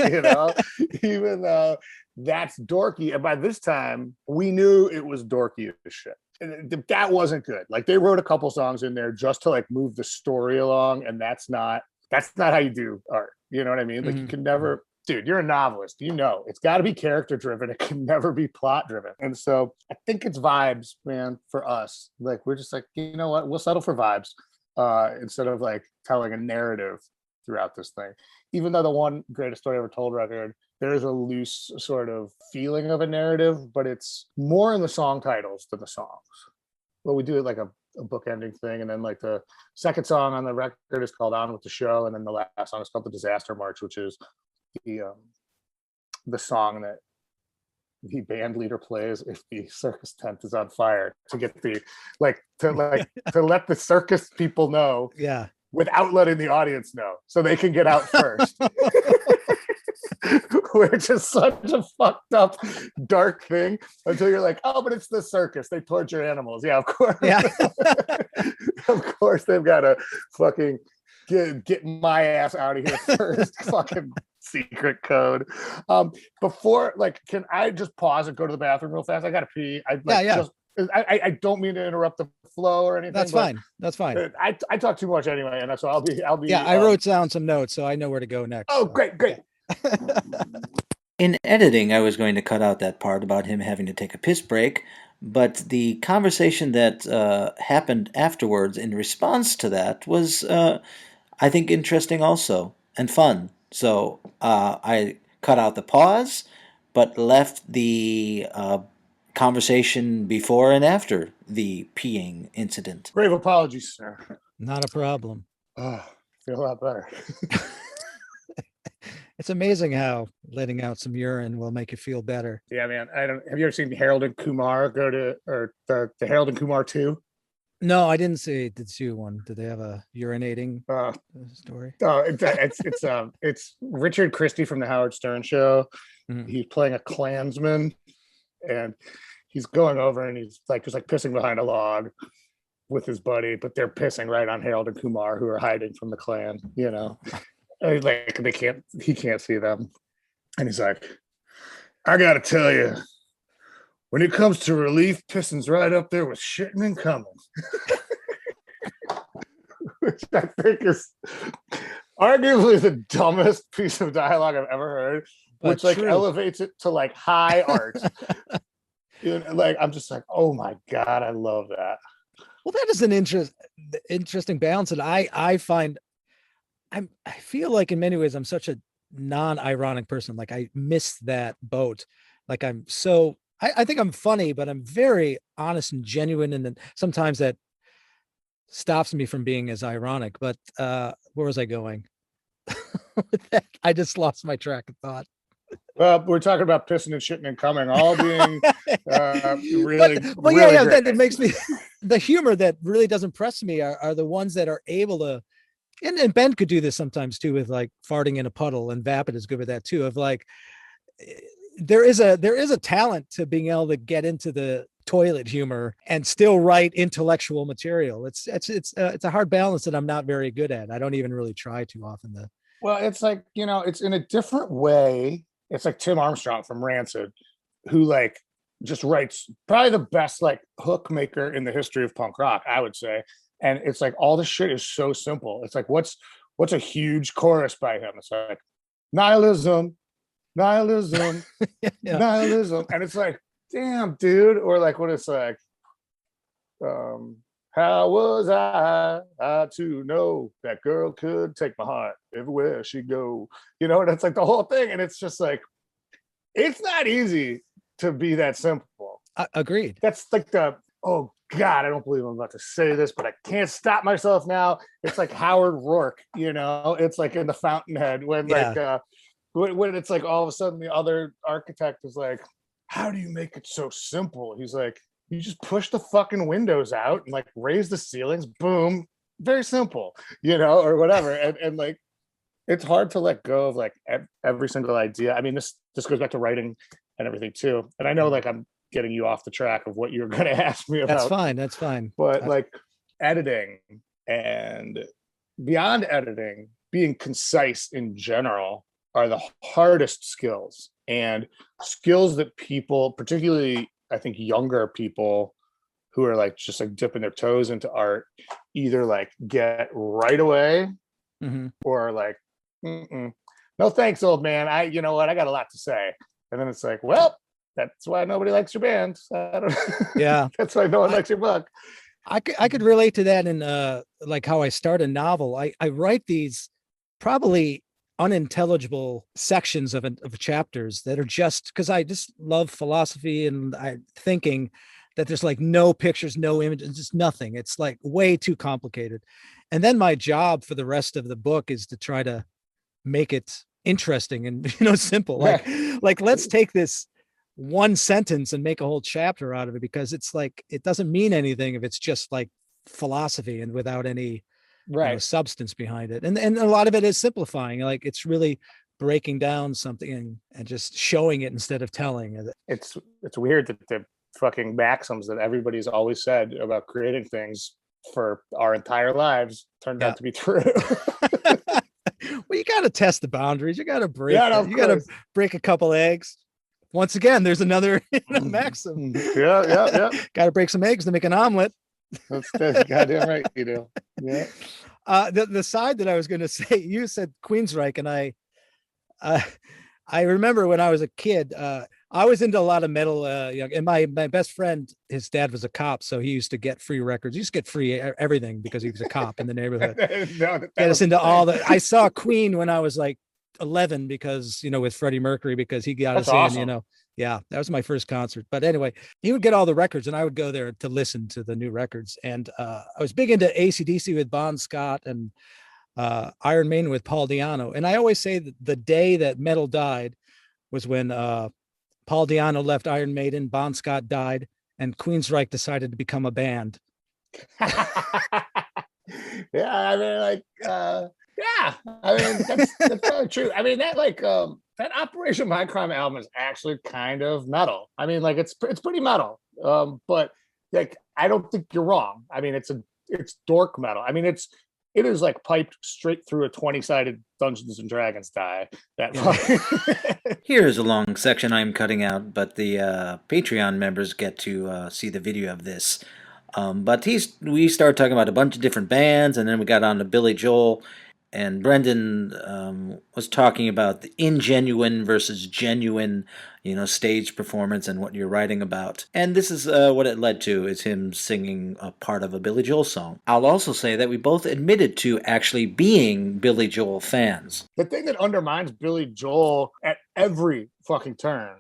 even though that's dorky. And by this time, we knew it was dorky as shit. And that wasn't good. Like they wrote a couple songs in there just to like move the story along, and that's not how you do art. You know what I mean? Like you can never, dude, you're a novelist. It's got to be character driven. It can never be plot driven. And so I think it's vibes, man, for us. Like we're just like, you know what? We'll settle for vibes instead of like telling a narrative throughout this thing. Even though the one Greatest Story Ever Told record, there is a loose sort of feeling of a narrative, but it's more in the song titles than the songs. Well, we do it like a bookending thing, and then like the second song on the record is called On With The Show, and then the last song is called The Disaster March, which is the song that the band leader plays if the circus tent is on fire, to get to let the circus people know, without letting the audience know, so they can get out first. Which is such a fucked up, dark thing until you're like, oh, but it's the circus. They torture animals. Yeah, of course. Yeah. Of course, they've got to fucking get my ass out of here first. Fucking secret code. Before, like, can I just pause and go to the bathroom real fast? I gotta pee. Yeah. I don't mean to interrupt the flow or anything. That's fine. That's fine. I talk too much anyway, and so I'll be. Yeah, I wrote down some notes, so I know where to go next. Oh, so. great. In editing, I was going to cut out that part about him having to take a piss break, but the conversation that happened afterwards in response to that was, I think, interesting also and fun. So I cut out the pause, but left the conversation before and after the peeing incident. Grave apologies, sir. Not a problem. Oh, feel a lot better. It's amazing how letting out some urine will make you feel better. Yeah, man. Have you ever seen Harold and Kumar the Harold and Kumar 2? No, I didn't see the 2 one. Did they have a urinating story? Oh, it's Richard Christie from the Howard Stern show. Mhm. He's playing a Klansman, and he's going over and he's like just like pissing behind a log with his buddy, but they're pissing right on Harold and Kumar, who are hiding from the Klan, you know. And like he can't see them. And he's like, I gotta tell you, when it comes to relief, pissing's right up there with shitting and coming. Which I think is arguably the dumbest piece of dialogue I've ever heard, which like elevates it to like high art. Like I'm just like, oh my God, I love that. Well, that is an interesting balance, and I find I feel like in many ways I'm such a non-ironic person. Like I miss that boat. Like I think I'm funny, but I'm very honest and genuine, and then sometimes that stops me from being as ironic. But where was I going with that? I just lost my track of thought. Well, we're talking about pissing and shitting and coming, all being really. But really yeah, great. that makes me the humor that really does impress me are the ones that are able to. And Ben could do this sometimes too, with like farting in a puddle, and Vapid is good with that too. Of like, there is a talent to being able to get into the toilet humor and still write intellectual material. It's a hard balance that I'm not very good at. I don't even really try too often. Well, it's like, it's in a different way. It's like Tim Armstrong from Rancid, who like just writes probably the best like hook maker in the history of punk rock, I would say. And it's like all the shit is so simple. It's like what's a huge chorus by him? It's like nihilism, nihilism, nihilism, and it's like, damn, dude. Or like what it's like, how was I to know that girl could take my heart everywhere she go? And it's like the whole thing, and it's just like it's not easy to be that simple. Agreed. That's like oh God, I don't believe I'm about to say this, but I can't stop myself now. It's like Howard Rourke, it's like in the Fountainhead when when it's like all of a sudden the other architect is like, how do you make it so simple? He's like, you just push the fucking windows out and like raise the ceilings, boom, very simple, or whatever. And like, it's hard to let go of like every single idea. I mean, this goes back to writing and everything too. And I know like I'm getting you off the track of what you're going to ask me about. That's fine. But like editing and beyond editing, being concise in general are the hardest skills, and skills that people, particularly I think younger people who are like just like dipping their toes into art, either like get right away or like, no thanks, old man. I got a lot to say. And then it's like, well, that's why nobody likes your band. Yeah. That's why no one likes your book. I could relate to that in like how I start a novel. I write these probably unintelligible sections of chapters that are just because I just love philosophy, and I'm thinking that there's like no pictures, no images, just nothing. It's like way too complicated. And then my job for the rest of the book is to try to make it interesting and simple. Like let's take this one sentence and make a whole chapter out of it, because it's like it doesn't mean anything if it's just like philosophy and without any substance behind it. And a lot of it is simplifying. Like it's really breaking down something and just showing it instead of telling. It's weird that the fucking maxims that everybody's always said about creating things for our entire lives turned out to be true. Well, you got to test the boundaries. You got to break. You got to break a couple eggs. Once again, there's another maxim. Yeah. Got to break some eggs to make an omelet. That's goddamn right you do. Yeah. The side that I was going to say, you said Queensryche, and I remember when I was a kid, I was into a lot of metal, and my best friend, his dad was a cop, so he used to get free records. He used to get free everything because he was a cop in the neighborhood. Get us into all the. I saw Queen when I was like 11 because with Freddie Mercury, because he got us awesome. in. Yeah, that was my first concert. But anyway, he would get all the records, and I would go there to listen to the new records. And I was big into AC/DC with Bon Scott and Iron Maiden with Paul Di'Anno. And I always say that the day that metal died was when Paul Di'Anno left Iron Maiden, Bon Scott died, and Queensryche decided to become a band. Yeah, I mean, that's probably true. I mean, that Operation Mindcrime album is actually kind of metal. I mean, it's pretty metal. But I don't think you're wrong. I mean, it's dork metal. I mean, it is piped straight through a 20-sided Dungeons and Dragons die. Here's a long section I'm cutting out, but the Patreon members get to see the video of this. But we started talking about a bunch of different bands, and then we got on to Billy Joel, and Brendan was talking about the ingenuine versus genuine, stage performance and what you're writing about. And this is what it led to, is him singing a part of a Billy Joel song. I'll also say that we both admitted to actually being Billy Joel fans. The thing that undermines Billy Joel at every fucking turn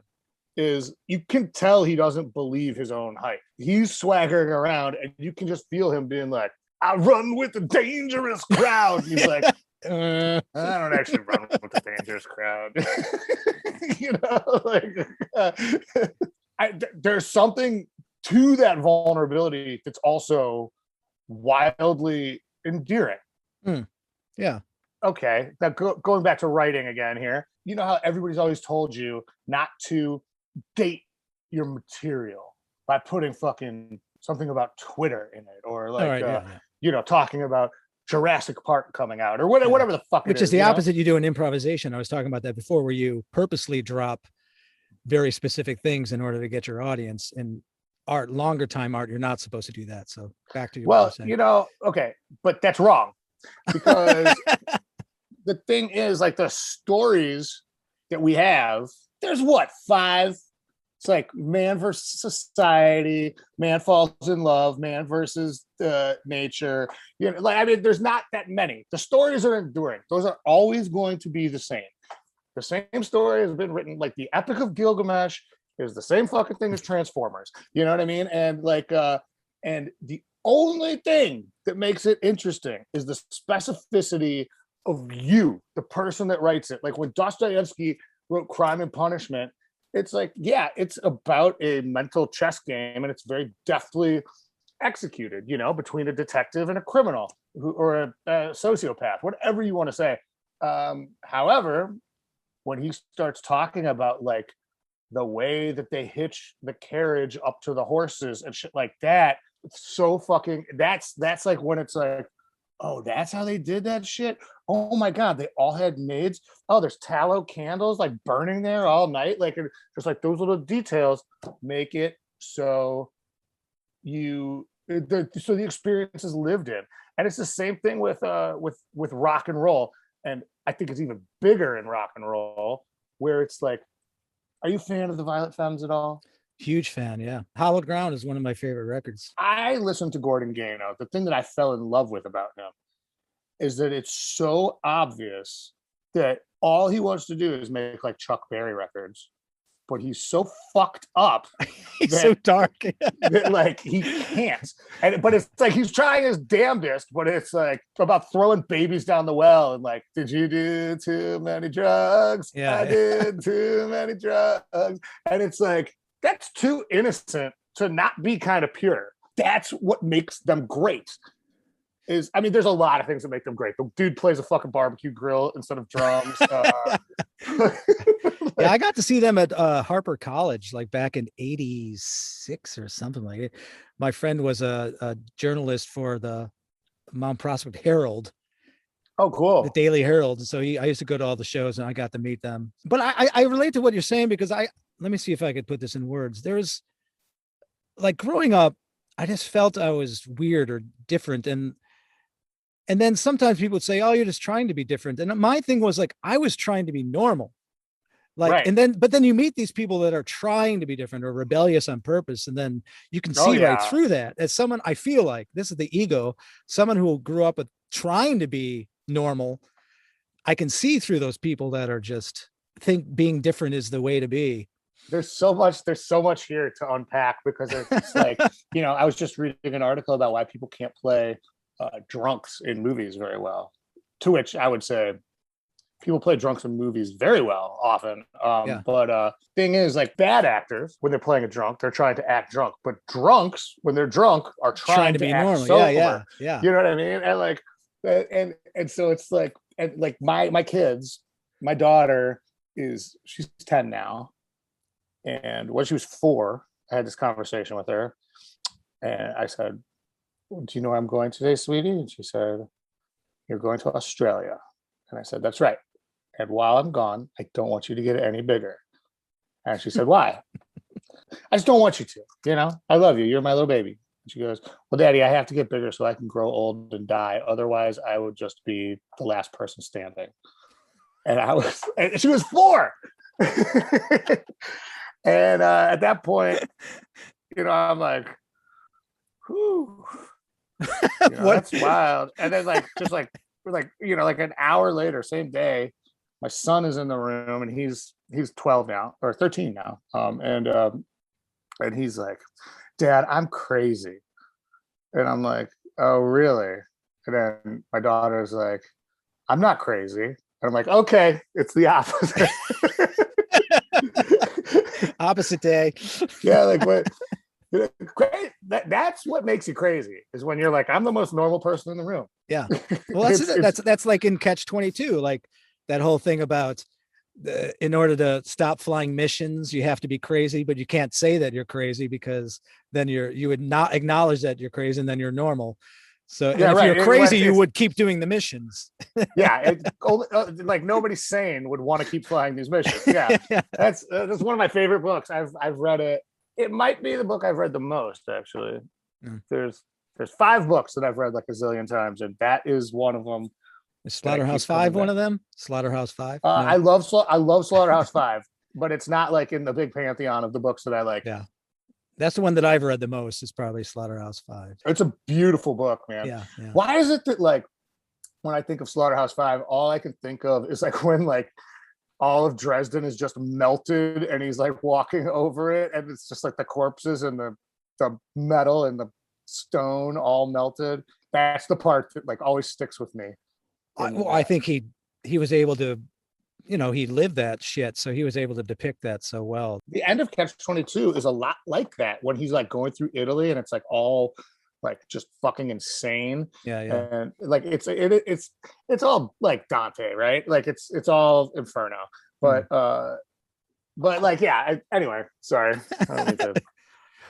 is you can tell he doesn't believe his own hype. He's swaggering around, and you can just feel him being like, I run with the dangerous crowd. He's like, I don't actually run with the dangerous crowd. There's something to that vulnerability that's also wildly endearing. Yeah. Okay. Now going back to writing again here, you know how everybody's always told you not to date your material by putting fucking something about Twitter in it, or talking about Jurassic Park coming out, or whatever the fuck. Which is the opposite you do in improvisation. I was talking about that before, where you purposely drop very specific things in order to get your audience. In art, longer time art, you're not supposed to do that. So back to your okay, but that's wrong, because the thing is, the stories that we have, there's 5. It's like man versus society, man falls in love, man versus nature. There's not that many. The stories are enduring. Those are always going to be the same. The same story has been written. The Epic of Gilgamesh is the same fucking thing as Transformers. You know what I mean? And and the only thing that makes it interesting is the specificity of you, the person that writes it. When Dostoevsky wrote Crime and Punishment, it's it's about a mental chess game, and it's very deftly executed, between a detective and a criminal or a sociopath, whatever you want to say. However, when he starts talking about the way that they hitch the carriage up to the horses and shit like that, it's so fucking, that's when it's oh, that's how they did that shit. Oh my God, they all had maids. Oh, there's tallow candles burning there all night. Just those little details make it so the experience is lived in. And it's the same thing with rock and roll. And I think it's even bigger in rock and roll, where it's are you a fan of the Violet Femmes at all? Huge fan, yeah. Hallowed Ground is one of my favorite records. I listened to Gordon Gano. The thing that I fell in love with about him is that it's so obvious that all he wants to do is make Chuck Berry records, but he's so fucked up. He's so dark. that he can't. But it's he's trying his damnedest, but it's about throwing babies down the well and did you do too many drugs? Yeah. I did too many drugs. And it's that's too innocent to not be kind of pure. That's what makes them great. I mean, there's a lot of things that make them great. The dude plays a fucking barbecue grill instead of drums. Yeah, I got to see them at Harper College, like back in '86 or something like it. My friend was a journalist for the Mount Prospect Herald, Oh, the cool. Daily Herald. And so I used to go to all the shows and I got to meet them. But I relate to what you're saying because let me see if I could put this in words. There's like growing up, I just felt I was weird or different. And then sometimes people would say, oh, you're just trying to be different. And my thing was like, I was trying to be normal. Like, Right. but then you meet these people that are trying to be different or rebellious on purpose. And then you can Oh, see right yeah. through that. As someone, I feel like this is the ego, someone who grew up with trying to be normal. I can see through those people that are just think being different is the way to be. There's so much here to unpack because it's like, I was just reading an article about why people can't play drunks in movies very well. To which I would say people play drunks in movies very well often. Yeah. But thing is, like bad actors, when they're playing a drunk, they're trying to act drunk. But drunks, when they're drunk, are trying to be act normal. sober. Yeah. You know what I mean? And like, and so it's like, and like my kids, my daughter she's 10 now. And when she was 4, I had this conversation with her. And I said, do you know where I'm going today, sweetie? And she said, you're going to Australia. And I said, that's right. And while I'm gone, I don't want you to get any bigger. And she said, why? I just don't want you to, I love you. You're my little baby. And she goes, well, Daddy, I have to get bigger so I can grow old and die. Otherwise, I would just be the last person standing. And she was 4. And at that point, I'm like, whew, that's wild. And then like an hour later, same day, my son is in the room and he's 12 now or 13 now. And he's like, Dad, I'm crazy. And I'm like, oh, really? And then my daughter's like, I'm not crazy. And I'm like, okay, it's the opposite. Opposite day. Yeah, like what? Great. That's what makes you crazy is when you're like, I'm the most normal person in the room. Yeah. Well, that's like in Catch-22, like that whole thing about in order to stop flying missions, you have to be crazy, but you can't say that you're crazy because then you would not acknowledge that you're crazy and then you're normal. So yeah, if right. you're crazy, you would keep doing the missions. Yeah, like nobody sane would want to keep flying these missions. Yeah, that's one of my favorite books. I've read it. It might be the book I've read the most, actually. Mm. There's 5 books that I've read like a zillion times, and that is one of them. Is Slaughterhouse 5 one of them? Slaughterhouse 5? No. I love Slaughterhouse 5, but it's not like in the big pantheon of the books that I like. Yeah. That's the one that I've read the most is probably Slaughterhouse 5. It's a beautiful book, man. Yeah. Why is it that like when I think of Slaughterhouse 5, all I can think of is like when like all of Dresden is just melted and he's like walking over it and it's just like the corpses and the metal and the stone all melted. That's the part that like always sticks with me. I think he was able to, he lived that shit, so he was able to depict that so well. The end of Catch-22 is a lot like that when he's like going through Italy and it's like all like just fucking insane. Yeah. And like it's all like Dante, right? Like it's all Inferno. But like yeah. Anyway, sorry. I don't need to...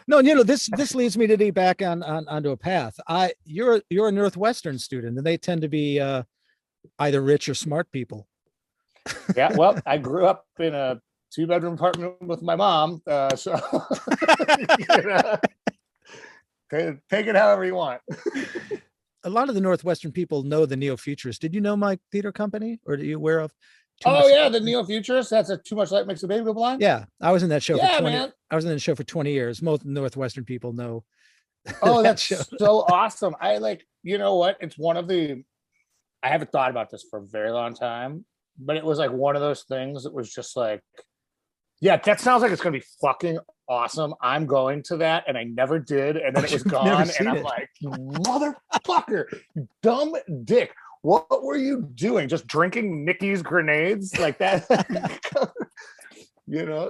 No, this leads me to be back onto a path. You're a Northwestern student, and they tend to be either rich or smart people. Yeah, well, I grew up in a 2-bedroom apartment with my mom, so take it however you want. A lot of the Northwestern people know the Neo-Futurists. Did you know my theater company, or are you aware of? The Neo-Futurists. That's a Too Much Light Makes the Baby Go Blind. Yeah, I was in that show for 20. Man. I was in the show for 20 years. Most Northwestern people know. Oh, that's so awesome. I like, you know what? It's one of the. I haven't thought about this for a very long time, but it was like one of those things that was just like, yeah, that sounds like it's going to be fucking awesome. I'm going to that. And I never did. And then it was gone. And I'm like, you motherfucker, you dumb dick. What were you doing? Just drinking Mickey's grenades like that?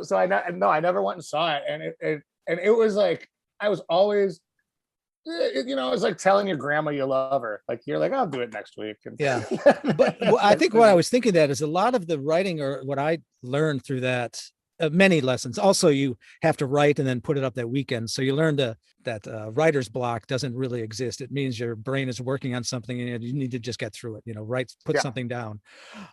So I never went and saw it. And it was like, I was always it's like telling your grandma you love her. Like you're like, I'll do it next week. And Yeah. But I think what I was thinking that is a lot of the writing, or what I learned through that, many lessons. Also, you have to write and then put it up that weekend. So you learn that writer's block doesn't really exist. It means your brain is working on something and you need to just get through it, put something down.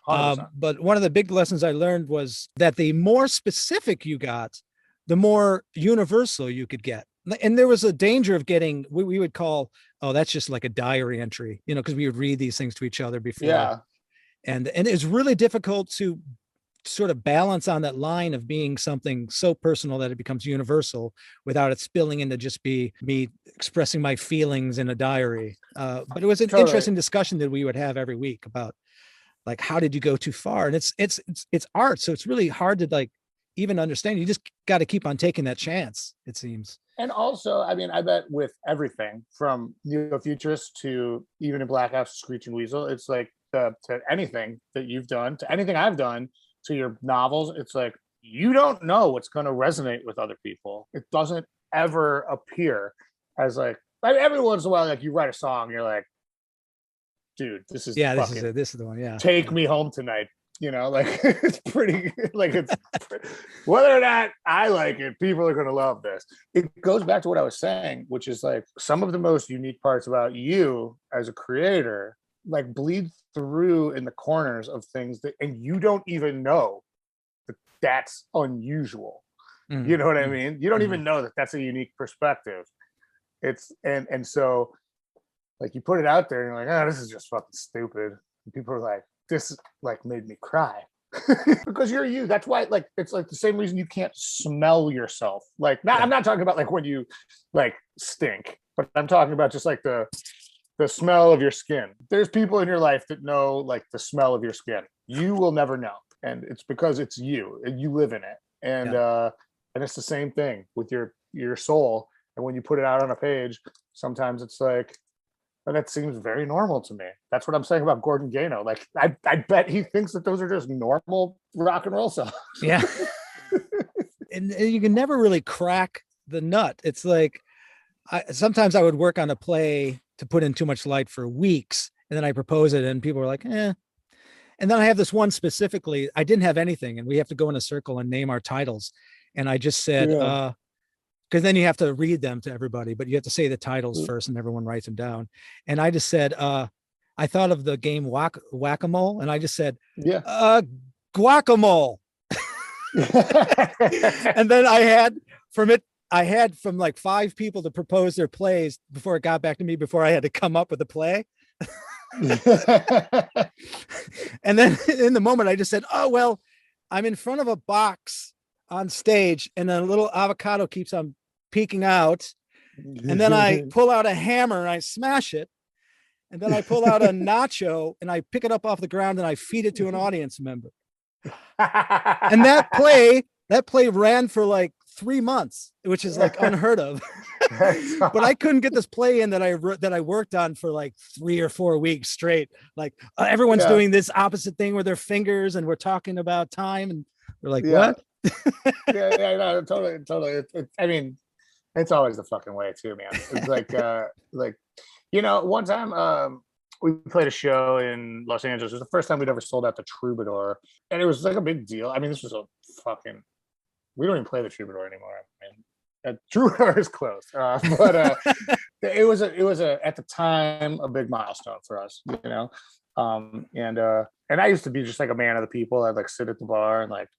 100%. But one of the big lessons I learned was that the more specific you got, the more universal you could get. And there was a danger of getting, we would call, oh, that's just like a diary entry, because we would read these things to each other before. Yeah. And it's really difficult to sort of balance on that line of being something so personal that it becomes universal without it spilling into just be me expressing my feelings in a diary. But it was an interesting discussion that we would have every week about, like, how did you go too far? And it's art. So it's really hard to like even understand. You just got to keep on taking that chance, it seems. And also, I mean, I bet with everything from Neo-Futurist to even in Black Ops Screeching Weasel, it's like to anything that you've done, to anything I've done, to your novels, it's like you don't know what's going to resonate with other people. It doesn't ever appear as like every once in a while, like you write a song, you're like, dude, this is this is the one. Yeah, take me home tonight. Like it's pretty, like it's whether or not I like it, people are going to love this. It goes back to what I was saying, which is like some of the most unique parts about you as a creator, like bleed through in the corners of things that, and you don't even know that that's unusual. You know what I mean? You don't even know that that's a unique perspective. It's, and so like you put it out there and you're like, oh, this is just fucking stupid. And people are like, this like made me cry. Because you're you. That's why, like, it's like the same reason you can't smell yourself. Like, I'm not talking about like when you like stink, but I'm talking about just like the smell of your skin. There's people in your life that know like the smell of your skin. You will never know, and it's because it's you and you live in it. And it's the same thing with your soul. And when you put it out on a page, sometimes it's like, and that seems very normal to me. That's what I'm saying about Gordon Gano. Like, I bet he thinks that those are just normal rock and roll songs. Yeah. and you can never really crack the nut. It's like, sometimes I would work on a play to put in too much light for weeks, and then I propose it and people were like, eh. And then I have this one specifically, I didn't have anything, and we have to go in a circle and name our titles. And I just said, because then you have to read them to everybody, but you have to say the titles first and everyone writes them down. And I just said, I thought of the game Whack-A-Mole, and I just said, guacamole. And then I had from like 5 people to propose their plays before it got back to me, before I had to come up with a play. And then in the moment I just said, oh, well, I'm in front of a box on stage and a little avocado keeps on peeking out. And then I pull out a hammer and I smash it. And then I pull out a nacho and I pick it up off the ground and I feed it to an audience member. And that play ran for like 3 months, which is like unheard of. But I couldn't get this play in that I worked on for like 3 or 4 weeks straight. Like everyone's doing this opposite thing with their fingers, and we're talking about time, and we're like, what? No, totally. I mean, it's always the fucking way too, man. It's like, one time we played a show in Los Angeles. It was the first time we'd ever sold out the Troubadour, and it was like a big deal. I mean, this was we don't even play the Troubadour anymore. I mean, Troubadour is closed, but it was at the time a big milestone for us, and I used to be just like a man of the people. I'd like sit at the bar and like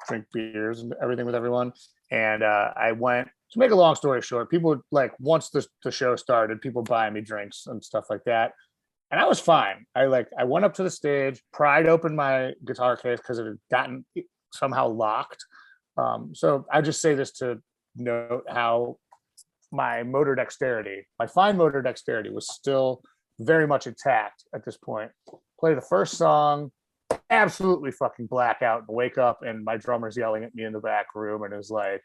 drink beers and everything with everyone. And I went, to make a long story short, people would like, once the show started, people buying me drinks and stuff like that. And I was fine. I went up to the stage, pried open my guitar case because it had gotten somehow locked. So I just say this to note how my fine motor dexterity was still very much intact at this point. Play the first song, absolutely fucking blackout, and wake up and my drummer's yelling at me in the back room and is like,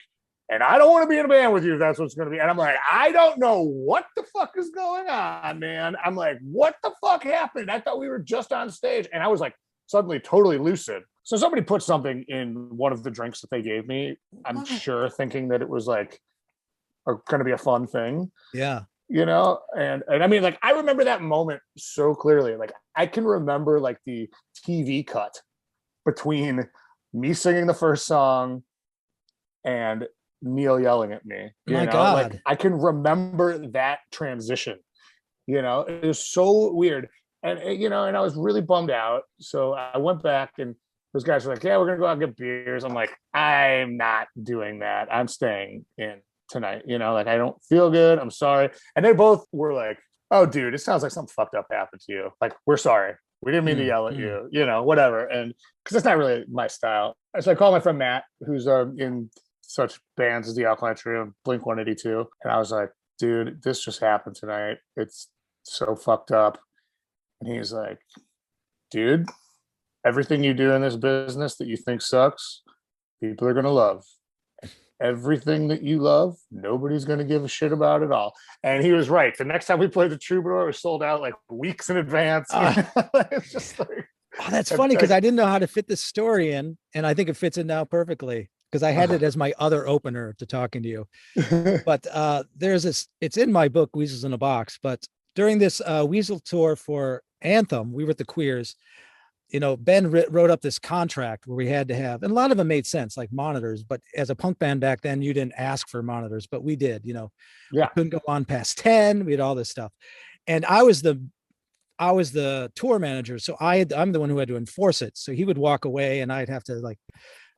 and I don't want to be in a band with you if that's what's going to be. And I'm like, I don't know what the fuck is going on, man. I'm like, what the fuck happened? I thought we were just on stage. And I was like suddenly totally lucid. So somebody put something in one of the drinks that they gave me, I'm sure thinking that it was like going to be a fun thing. Yeah. and I mean, like, I remember that moment so clearly. Like, I can remember like the TV cut between me singing the first song and Neil yelling at me, My like God. I can remember that transition, it was so weird. And, and I was really bummed out. So I went back and those guys were like, yeah, we're going to go out and get beers. I'm like, I'm not doing that. I'm staying in tonight. Like, I don't feel good. I'm sorry. And they both were like, oh, dude, it sounds like something fucked up happened to you. Like, we're sorry. We didn't mean to yell at you, whatever. And because it's not really my style. So I called my friend Matt, who's in such bands as the Alkaline Trio, Blink 182. And I was like, dude, this just happened tonight. It's so fucked up. And he's like, dude, everything you do in this business that you think sucks, people are going to love. Everything that you love, nobody's going to give a shit about it all. And he was right. The next time we played the Troubadour, it was sold out like weeks in advance. It's just like, oh, that's funny because I didn't know how to fit this story in, and I think it fits in now perfectly because I had it as my other opener to talking to you. But there's this, it's in my book, Weasels in a Box. But during this Weasel tour for Anthem, we were at the Queers. Ben wrote up this contract where we had to have, and a lot of them made sense, like monitors. But as a punk band back then, you didn't ask for monitors, but we did. Yeah, we couldn't go on past 10. We had all this stuff, and I was the tour manager, so I'm the one who had to enforce it. So he would walk away, and I'd have to like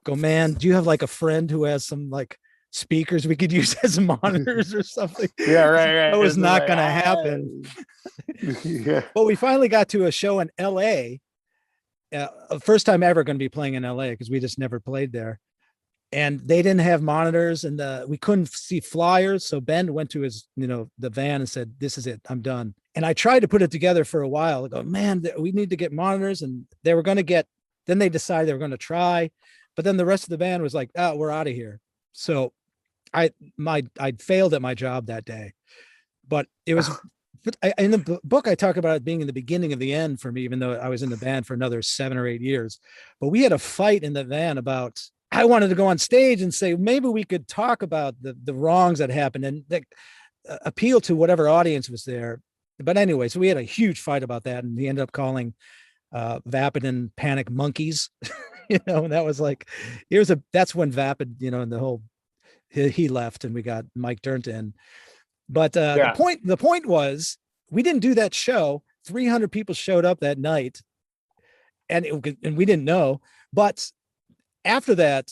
go, man, do you have like a friend who has some like speakers we could use as monitors or something? Yeah, right. That was not going to happen. Yeah. But we finally got to a show in LA. First time ever going to be playing in LA because we just never played there. And they didn't have monitors and we couldn't see flyers. So Ben went to his, the van and said, this is it, I'm done. And I tried to put it together for a while. I go, man, we need to get monitors. And they were going to get, then they decided they were going to try. But then the rest of the band was like, oh, we're out of here. So I failed at my job that day. But it was in the book, I talk about it being in the beginning of the end for me, even though I was in the band for another 7 or 8 years. But we had a fight in the van about, I wanted to go on stage and say, maybe we could talk about the wrongs that happened and that appeal to whatever audience was there. But anyway, so we had a huge fight about that. And he ended up calling Vapid and Panic monkeys, and that was like, that's when Vapid, and the whole, he left and we got Mike Dirnt in. But the point was, we didn't do that show. 300 people showed up that night, and we didn't know. But after that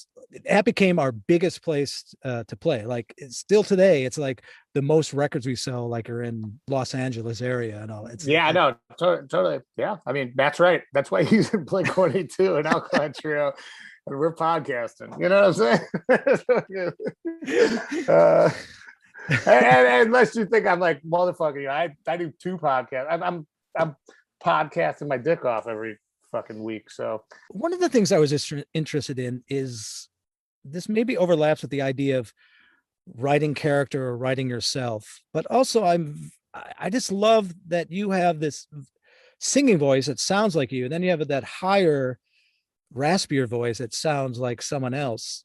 became our biggest place to play. Like, it's still today, it's like the most records we sell like are in Los Angeles area and all. No, totally. Yeah, I mean, that's right. That's why he's in Blink 182 and Alkaline Trio. And we're podcasting. You know what I'm saying? and unless you think I'm like, motherfucker, I do 2 podcasts. I'm podcasting my dick off every fucking week. So one of the things I was interested in is this maybe overlaps with the idea of writing character or writing yourself, but also I just love that you have this singing voice that sounds like you, and then you have that higher, raspier voice that sounds like someone else.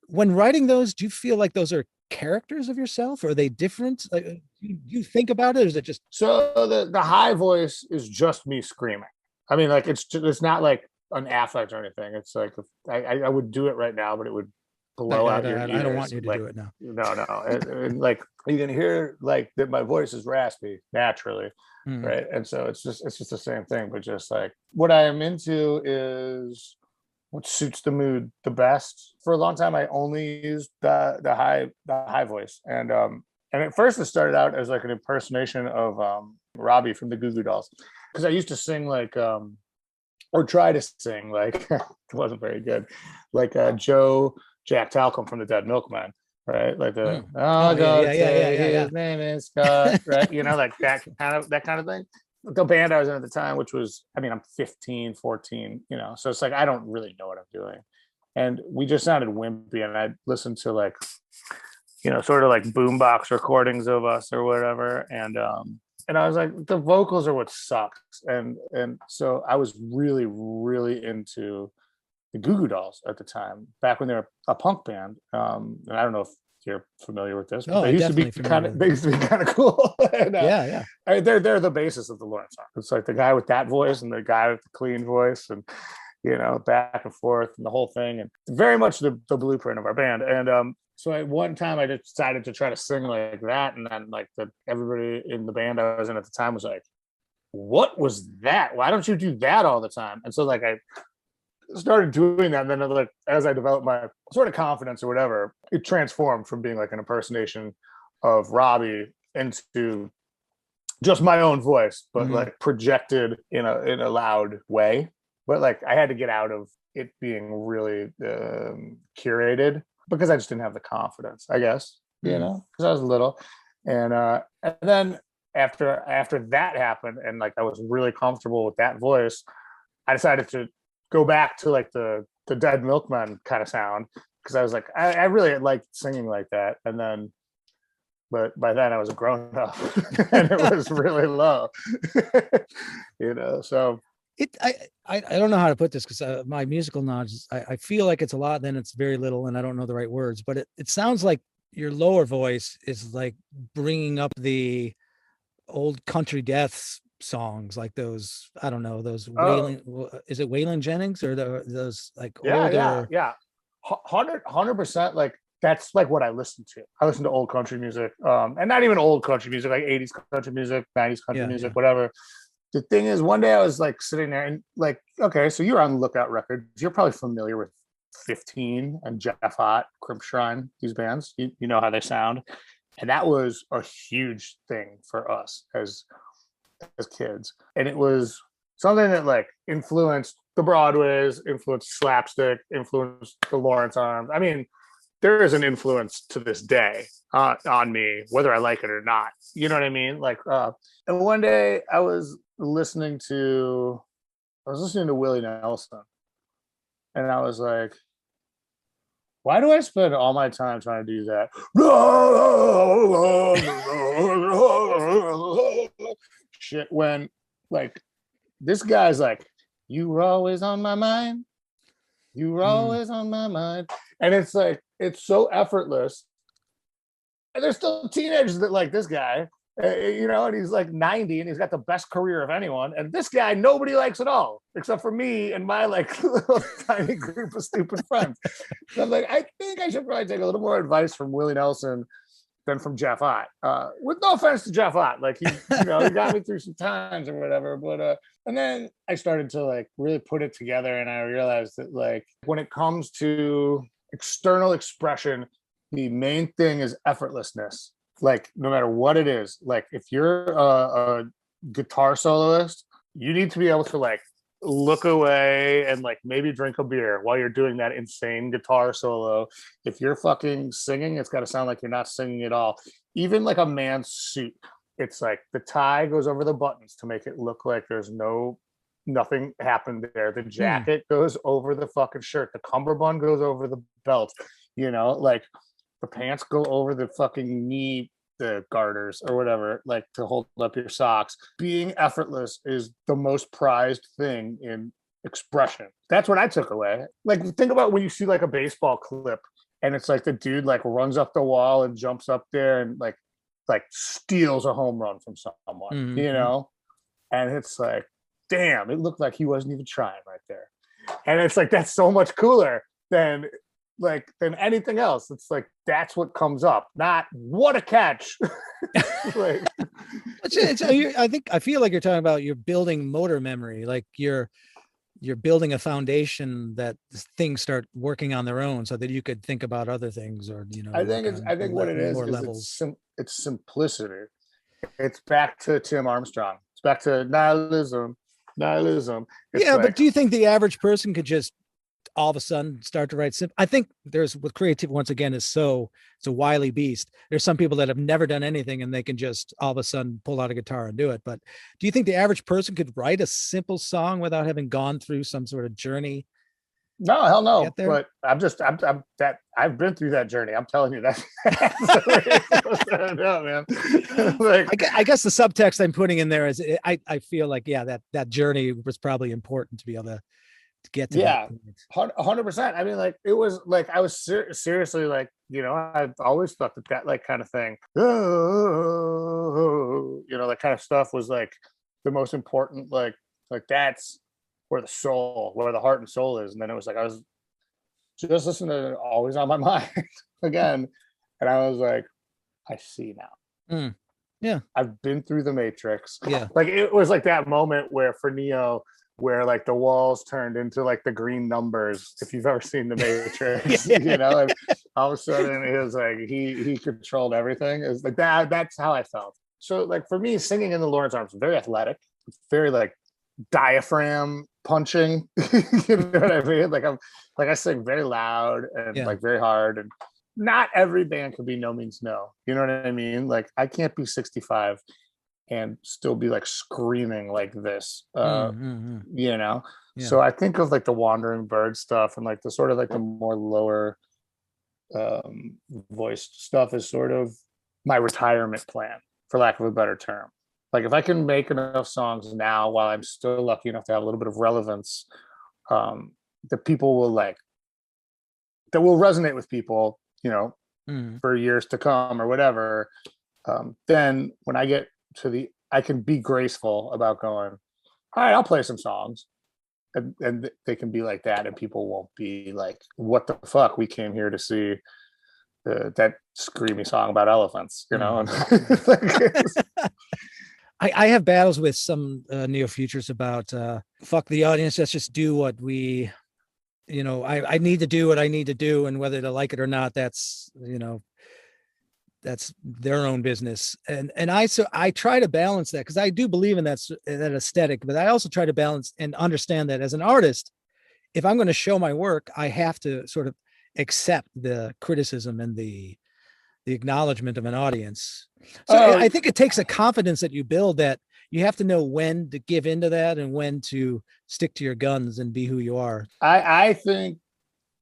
When writing those, do you feel like those are characters of yourself, or are they different? Like, do you think about it, or is it just so the high voice is just me screaming? I mean, like, it's not like an affect or anything. It's like I would do it right now, but it would blow out your ears. I don't want you to like, do it now. No. and like, you can hear like that my voice is raspy naturally, right? And so it's just the same thing, but just like what I am into is what suits the mood the best. For a long time, I only used the high voice, and at first it started out as like an impersonation of Robbie from the Goo Goo Dolls, because I used to sing like or try to sing like it wasn't very good, like Joe Jack Talcum from the Dead Milkmen, right? Like the his name is Scott, right? Like that kind of thing. The band I was in at the time, which was, I mean, I'm 15, 14, so it's like I don't really know what I'm doing. And we just sounded wimpy, and I listened to like, sort of like boombox recordings of us or whatever. And I was like, the vocals are what sucks. And so I was really, really into the Goo Goo Dolls at the time, back when they were a punk band. And I don't know if you're familiar with this, but Oh, they I'm used to be definitely kind familiar of with they used to be kind of cool. And, Yeah. they're the basis of the Lawrence song. It's like the guy with that voice and the guy with the clean voice, and back and forth and the whole thing, and very much the blueprint of our band. And so at one time I decided to try to sing like that, and then like everybody in the band I was in at the time was like, "What was that? Why don't you do that all the time?" And so like I started doing that, and then like as I developed my sort of confidence or whatever, it transformed from being like an impersonation of Robbie into just my own voice, but like projected in a loud way. But like I had to get out of it being really curated because I just didn't have the confidence, I guess, because I was little. And then after that happened, and like I was really comfortable with that voice, I decided to go back to like the Dead Milkman kind of sound, because I was like, I really liked singing like that. And then, but by then I was a grown up and it was really low, so. I don't know how to put this, because my musical knowledge I feel like it's a lot, then it's very little, and I don't know the right words, but it sounds like your lower voice is like bringing up the old country deaths songs, like those, I don't know, those Waylon, is it Waylon Jennings, or those like older? Yeah 100%. Like that's like what I listen to. I listen to old country music, and not even old country music, like 80s country music, 90s country music, whatever. The thing is, one day I was like sitting there and like, okay, so you're on Lookout Records. You're probably familiar with 15 and Jeff Hott, Crimp Shrine, these bands. You know how they sound. And that was a huge thing for us as kids. And it was something that like influenced the Broadways, influenced Slapstick, influenced the Lawrence Arms. I mean, there is an influence to this day on me, whether I like it or not. You know what I mean? Like, and one day I was listening to Willie Nelson, and I was like, why do I spend all my time trying to do that shit when like this guy's like, you were always on my mind, you were always on my mind, and it's like, it's so effortless, and there's still teenagers that like this guy, and he's like 90 and he's got the best career of anyone, and this guy nobody likes at all except for me and my like little tiny group of stupid friends. So I'm like, I think I should probably take a little more advice from Willie Nelson than from Jeff Ott, with no offense to Jeff Ott. Like he got me through some times or whatever, but and then I started to like really put it together, and I realized that like when it comes to external expression, the main thing is effortlessness. Like no matter what it is, like if you're a guitar soloist, you need to be able to like look away and like maybe drink a beer while you're doing that insane guitar solo. If you're fucking singing, it's got to sound like you're not singing at all. Even like a man's suit, it's like the tie goes over the buttons to make it look like there's nothing happened there. The jacket goes over the fucking shirt. The cummerbund goes over the belt. Like the pants go over the fucking knee, the garters or whatever, like to hold up your socks. Being effortless is the most prized thing in expression. That's what I took away. Like think about when you see like a baseball clip and it's like the dude like runs up the wall and jumps up there and like steals a home run from someone, and it's like, damn, it looked like he wasn't even trying right there. And it's like, that's so much cooler than anything else. It's like, that's what comes up, not what a catch. Like, I feel like you're talking about you're building motor memory, like you're building a foundation that things start working on their own so that you could think about other things, or I think what it is it's simplicity. It's back to Tim Armstrong. It's back to nihilism. It's but do you think the average person could just all of a sudden start to write I think there's, with creativity, once again, it's a wily beast. There's some people that have never done anything and they can just all of a sudden pull out a guitar and do it. But do you think the average person could write a simple song without having gone through some sort of journey? No, hell no. But I've been through that journey. I'm telling you that. No, man. I guess the subtext I'm putting in there is I feel like, that journey was probably important to be able to to get to Yeah, that point. 100%. I mean, like it was like I was seriously like, I've always thought that like kind of thing, that kind of stuff was like the most important. Like that's where where the heart and soul is. And then it was like I was just listening to Always on My Mind again, and I was like, I see now. Yeah. I've been through the Matrix. Yeah. Like it was like that moment where for Neo, where like the walls turned into like the green numbers, if you've ever seen the Matrix, and all of a sudden it was like he controlled everything. It was like that's how I felt. So like for me, singing in the Lawrence Arms, very athletic, very like diaphragm punching. You know what I mean? Like I sing very loud and like very hard, and not every band could be No Means No. You know what I mean? Like I can't be 65 and still be like screaming like this. Yeah. So I think of like the Wandering Bird stuff and like the sort of like the more lower voiced stuff is sort of my retirement plan, for lack of a better term. Like if I can make enough songs now while I'm still lucky enough to have a little bit of relevance, that people will like, that will resonate with people, for years to come or whatever. Then when I get to I can be graceful about going, all right, I'll play some songs. And they can be like that, and people won't be like, what the fuck? We came here to see that screamy song about elephants, I have battles with some neo futures about fuck the audience. Let's just do what we, I need to do what I need to do, and whether to like it or not, that's that's their own business. And I try to balance that, because I do believe in that aesthetic, but I also try to balance and understand that as an artist, if I'm going to show my work, I have to sort of accept the criticism and the acknowledgement of an audience. So I think it takes a confidence that you build, that you have to know when to give into that and when to stick to your guns and be who you are. I think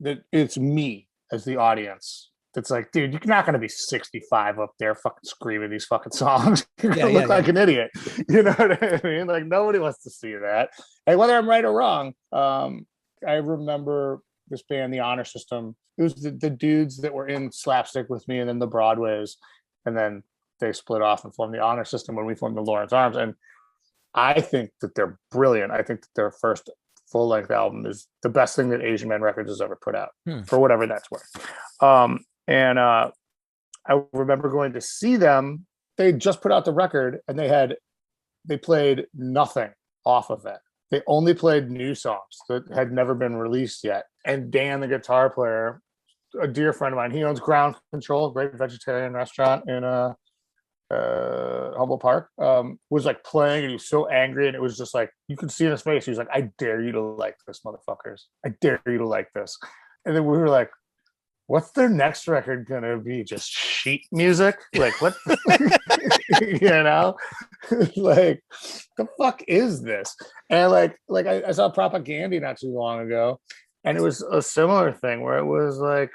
that it's me as the audience that's like, dude, you're not going to be 65 up there fucking screaming these fucking songs. You're going to look like an idiot. You know what I mean? Like nobody wants to see that. And whether I'm right or wrong, I remember this band, The Honor System. It was the dudes that were in Slapstick with me and then the Broadways. And then they split off and formed The Honor System when we formed the Lawrence Arms. And I think that they're brilliant. I think that their first full-length album is the best thing that Asian Man Records has ever put out, for whatever that's worth. And I remember going to see them. They just put out the record, and they played nothing off of it. They only played new songs that had never been released yet. And Dan, the guitar player, a dear friend of mine, he owns Ground Control, a great vegetarian restaurant in Humboldt Park, was like playing, and he was so angry, and it was just like, you could see in his face, he was like, I dare you to like this, motherfuckers. I dare you to like this. And then we were like, what's their next record gonna be? Just sheet music? Like what? Like the fuck is this? And like I saw Propaganda not too long ago, and it was a similar thing where it was like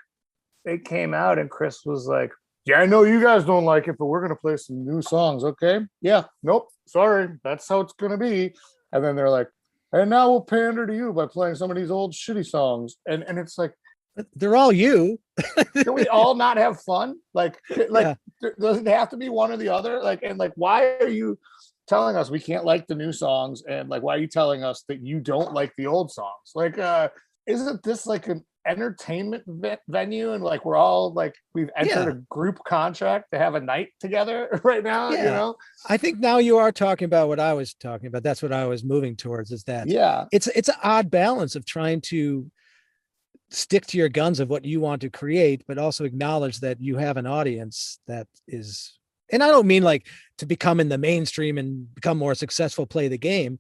they came out and Chris was like, yeah, I know you guys don't like it, but we're gonna play some new songs, okay? Yeah, nope, sorry, that's how it's gonna be. And then they're like, and now we'll pander to you by playing some of these old shitty songs. And it's like, they're all you. Can we all not have fun? Like does it have to be one or the other? And why are you telling us we can't like the new songs? And like, why are you telling us that you don't like the old songs? Like, isn't this like an entertainment venue? And like, we're all like, we've entered a group contract to have a night together right now, I think now you are talking about what I was talking about. That's what I was moving towards, is that it's an odd balance of trying to stick to your guns of what you want to create, but also acknowledge that you have an audience that is, and I don't mean like to become in the mainstream and become more successful, play the game.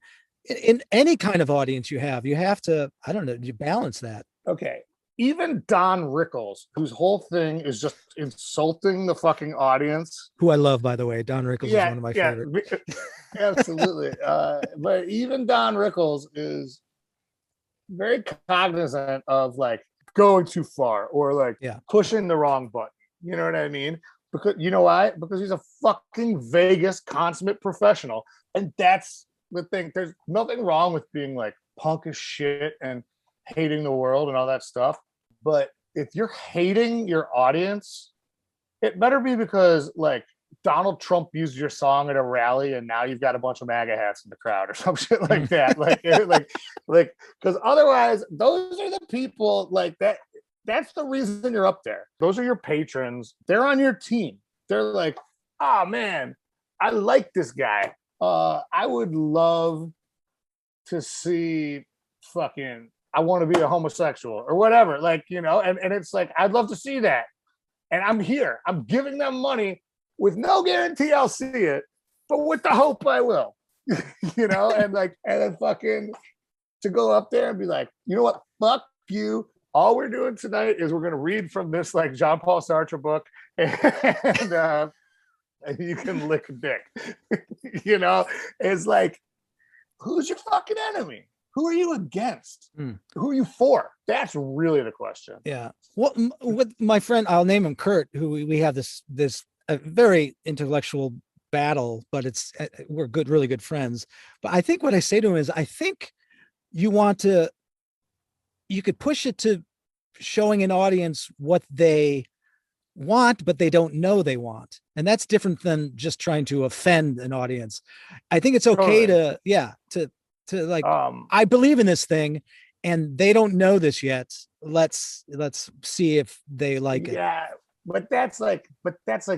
In any kind of audience you have to, I don't know, you balance that. Okay. Even Don Rickles, whose whole thing is just insulting the fucking audience. Who I love, by the way. Don Rickles is one of my favorite. Absolutely. But even Don Rickles is very cognizant of like going too far or like pushing the wrong button. You know what I mean? Because you know why? Because he's a fucking Vegas consummate professional. And that's the thing. There's nothing wrong with being like punk as shit and hating the world and all that stuff. But if you're hating your audience, it better be because like Donald Trump used your song at a rally and now you've got a bunch of MAGA hats in the crowd or some shit like that. Like, because otherwise, those are the people like that. That's the reason you're up there. Those are your patrons. They're on your team. They're like, oh man, I like this guy. I would love to see fucking, I want to be a homosexual or whatever. Like, you know, and it's like, I'd love to see that. And I'm here. I'm giving them money with no guarantee I'll see it, but with the hope I will. You know, and then fucking to go up there and be like, you know what? Fuck you. All we're doing tonight is we're going to read from this like Jean Paul Sartre book, and you can lick dick. You know, it's like, who's your fucking enemy? Who are you against? Who are you for? That's really the question. Yeah. Well, with my friend, I'll name him Kurt, who we have this a very intellectual battle, but we're really good friends. But I think what I say to him is, I think you could push it to showing an audience what they want, but they don't know they want. And that's different than just trying to offend an audience. I think it's okay to like, I believe in this thing and they don't know this yet. Let's see if they like it. Yeah. But that's like,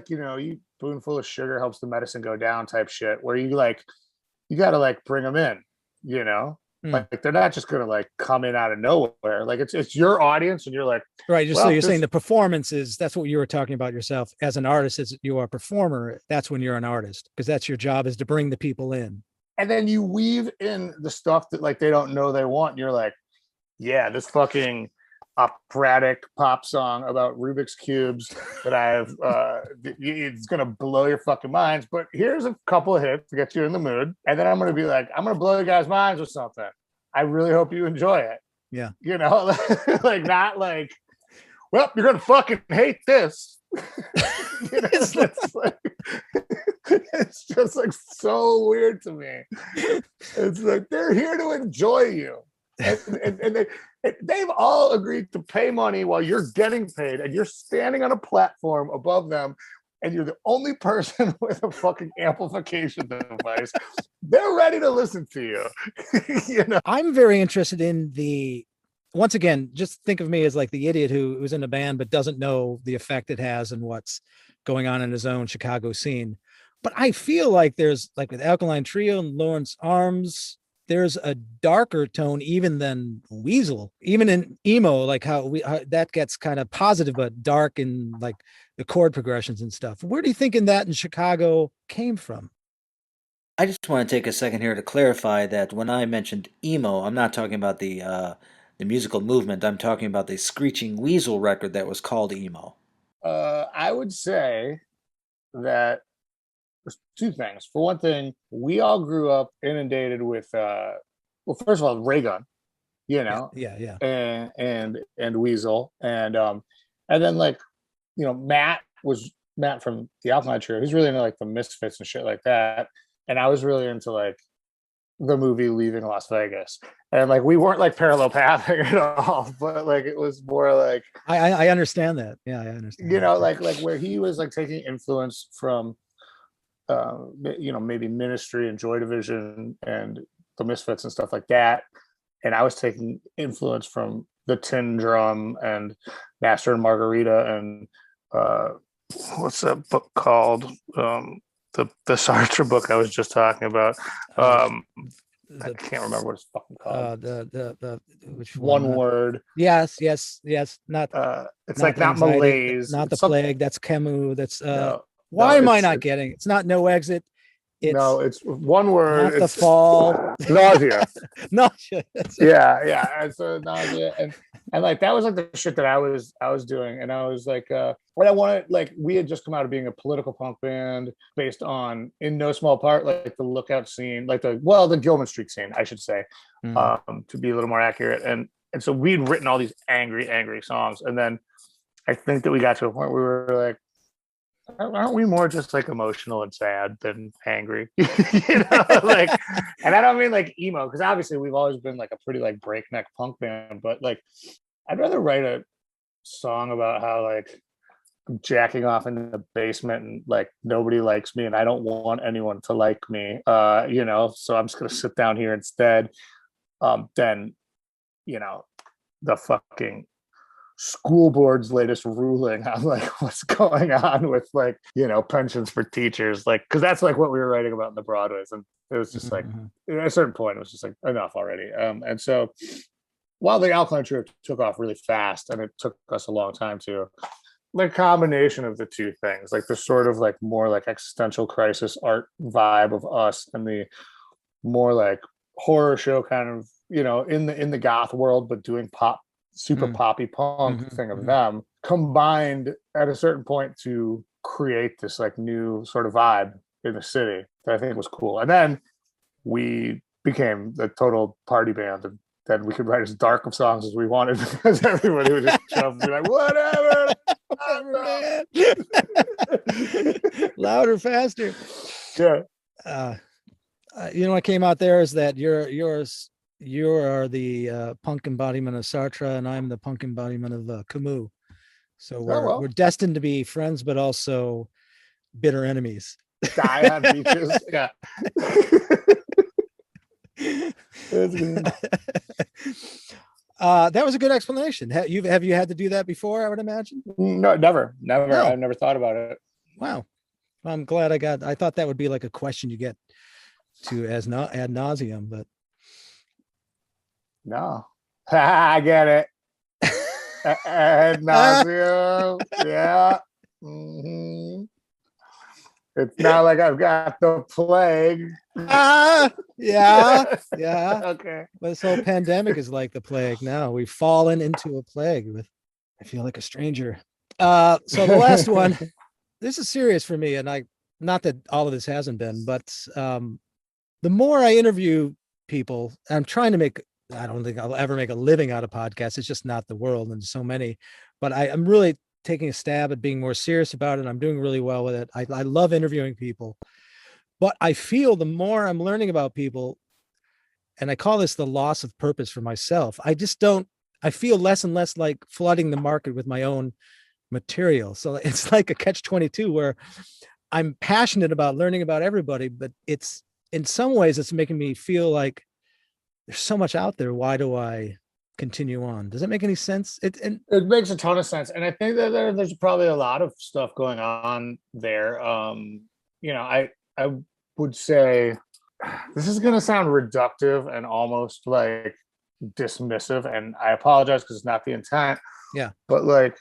you know, you spoonful of sugar helps the medicine go down type shit where you got to like bring them in, you know? Like they're not just gonna like come in out of nowhere. Like it's your audience, and you're like, right. So you're saying the performance is, that's what you were talking about yourself as an artist. As you are a performer, that's when you're an artist, because that's your job, is to bring the people in. And then you weave in the stuff that like they don't know they want. And you're like, yeah, this fucking operatic pop song about Rubik's cubes that I've it's gonna blow your fucking minds, but here's a couple of hits to get you in the mood, and then I'm gonna be like, I'm gonna blow you guys' minds with something. I really hope you enjoy it. Yeah, you know, like not like, well, you're gonna fucking hate this. You know, it's just like so weird to me. It's like they're here to enjoy you. And they've all agreed to pay money while you're getting paid, and you're standing on a platform above them, and you're the only person with a fucking amplification device. They're ready to listen to you. You know, I'm very interested in once again, just think of me as like the idiot who's in a band but doesn't know the effect it has and what's going on in his own Chicago scene. But I feel like there's, like with Alkaline Trio and Lawrence Arms, there's a darker tone even than Weasel, even in emo, like how that gets kind of positive but dark in like the chord progressions and stuff. Where do you think in that in Chicago came from? I just want to take a second here to clarify that when I mentioned emo, I'm not talking about the musical movement. I'm talking about the Screeching Weasel record that was called emo. I would say that there's two things. For one thing, we all grew up inundated with well, first of all, Raygun, you know, yeah, and Weasel, and then like, you know, Matt from the Alkaline Trio. He's really into like the Misfits and shit like that, and I was really into like the movie Leaving Las Vegas, and like we weren't like parallel pathing at all, but like it was more like I understand that. Yeah, I understand. You know, like where he was like taking influence from you know, maybe Ministry and Joy Division and the Misfits and stuff like that, and I was taking influence from the Tin Drum and Master and Margarita and what's that book called, the Sartre book I was just talking about. I can't remember what it's fucking called. The which one word. Yes. Not it's like not Malaise. Not the Plague. That's Camus. That's no, why am I not getting? It's not No Exit. It's one word. Not The Fall. Nausea. Nausea. Yeah. And so nausea and like that was like the shit that I was doing, and I was like, what I wanted, like we had just come out of being a political punk band based on, in no small part, like the Lookout scene, like the Gilman Street scene, I should say, to be a little more accurate, and so we'd written all these angry songs, and then I think that we got to a point where we were like, Aren't we more just like emotional and sad than angry? Like, and I don't mean like emo, because obviously we've always been like a pretty like breakneck punk band, but like I'd rather write a song about how like I'm jacking off in the basement and like nobody likes me and I don't want anyone to like me. So I'm just gonna sit down here instead. Then, you know, the fucking school board's latest ruling on like what's going on with like pensions for teachers, like because that's like what we were writing about in the Broadways, and it was just like at a certain point it was just like enough already. And so while the Alkaline trip took off really fast and it took us a long time to like combination of the two things, like the sort of like more like existential crisis art vibe of us and the more like horror show kind of in the goth world but doing pop super poppy punk thing of them combined at a certain point to create this like new sort of vibe in the city that I think was cool. And then we became the total party band, and then we could write as dark of songs as we wanted because everybody would just jump and be like, whatever, man. Louder, faster. Yeah. What came out there is that you are the punk embodiment of Sartre, and I'm the punk embodiment of Camus. So we're destined to be friends, but also bitter enemies. Die on beaches. Yeah. That was a good explanation. Have you had to do that before? I would imagine. No, never. No. I've never thought about it. Wow. I'm glad I thought that would be like a question you get to ad nauseum, but no. I get it. Ad nauseum. Yeah. Mm-hmm. It's not like I've got the plague. Yeah. Okay. But this whole pandemic is like the plague now. We've fallen into a plague. I feel like a stranger. So the last one, this is serious for me, and not that all of this hasn't been, but the more I interview people, I'm trying to I don't think I'll ever make a living out of podcasts. It's just not the world, and so many. But I'm really taking a stab at being more serious about it. I'm doing really well with it. I love interviewing people, but I feel the more I'm learning about people, and I call this the loss of purpose for myself. I feel less and less like flooding the market with my own material. So it's like a catch-22 where I'm passionate about learning about everybody, but it's in some ways it's making me feel like there's so much out there. Why do I continue on? Does that make any sense? It makes a ton of sense, and I think that there's probably a lot of stuff going on there. I would say this is going to sound reductive and almost like dismissive, and I apologize because it's not the intent. Yeah, but like,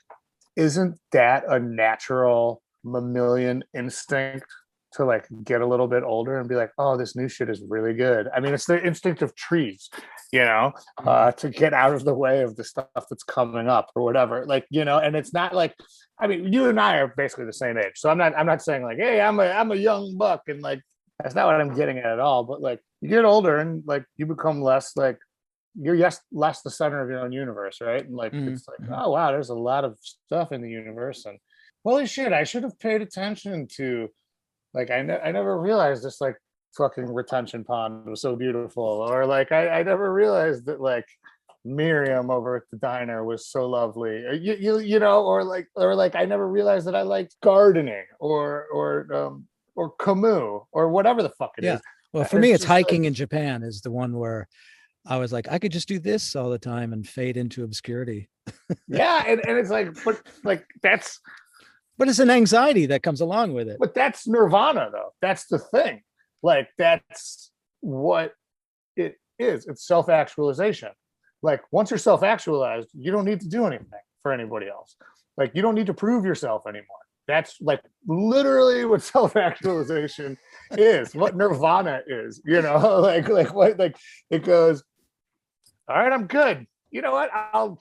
isn't that a natural mammalian instinct to like get a little bit older and be like, oh, this new shit is really good? I mean, it's the instinct of trees, to get out of the way of the stuff that's coming up or whatever, like, and it's not like, I mean, you and I are basically the same age. So I'm not saying like, hey, I'm a young buck, and like, that's not what I'm getting at all. But like, you get older and like, you become less like, you're less the center of your own universe, right? And like, it's like, oh wow, there's a lot of stuff in the universe, and holy shit, I should have paid attention to, like, I never realized this like fucking retention pond was so beautiful, or like I never realized that like Miriam over at the diner was so lovely, or like I never realized that I liked gardening or Camus or whatever the fuck it is. Well, for me, it's hiking like, in Japan is the one where I was like, I could just do this all the time and fade into obscurity. Yeah, and it's like, but like but it's an anxiety that comes along with it. But that's nirvana, though. That's the thing. Like, that's what it is. It's self-actualization. Like, once you're self-actualized, you don't need to do anything for anybody else. Like, you don't need to prove yourself anymore. That's like literally what self-actualization is, what nirvana is, like what, like it goes, all right, I'm good. You know what? I'll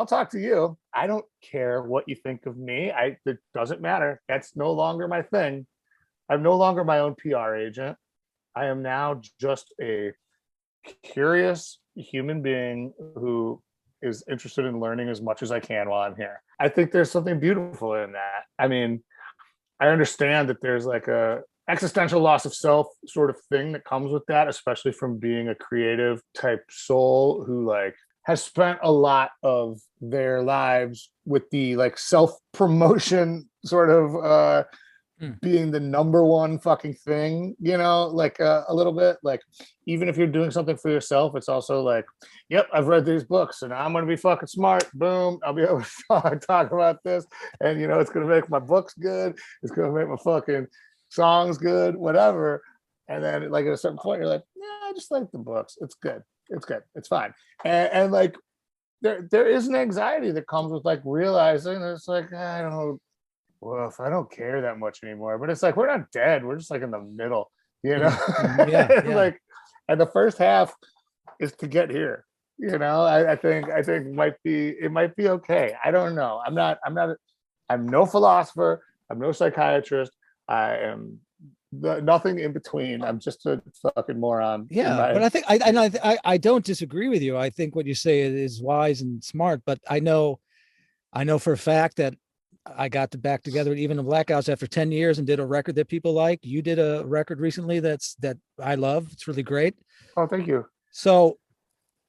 talk to you. I don't care what you think of me. It doesn't matter. That's no longer my thing. I'm no longer my own PR agent. I am now just a curious human being who is interested in learning as much as I can while I'm here. I think there's something beautiful in that. I mean, I understand that there's like a existential loss of self sort of thing that comes with that, especially from being a creative type soul who like has spent a lot of their lives with the like self promotion sort of being the number one fucking thing, you know, like a little bit like even if you're doing something for yourself, it's also like, yep, I've read these books and I'm going to be fucking smart. Boom. I'll be able to talk about this. And, you know, it's going to make my books good. It's going to make my fucking songs good, whatever. And then like at a certain point, you're like, yeah, I just like the books. It's good. It's good. It's fine. And like, there is an anxiety that comes with like realizing that it's like, I don't know, well, if I don't care that much anymore, but it's like we're not dead. We're just like in the middle, you know. Yeah. Like, and the first half is to get here. You know, I think it might be okay. I don't know. I'm no philosopher. I'm no psychiatrist. I am nothing in between. I'm just a fucking moron. Yeah, but I think I don't disagree with you. I think what you say is wise and smart. But I know for a fact that I got back together with Even the Blackouts after 10 years and did a record that people like. You did a record recently that I love. It's really great. Oh, thank you. So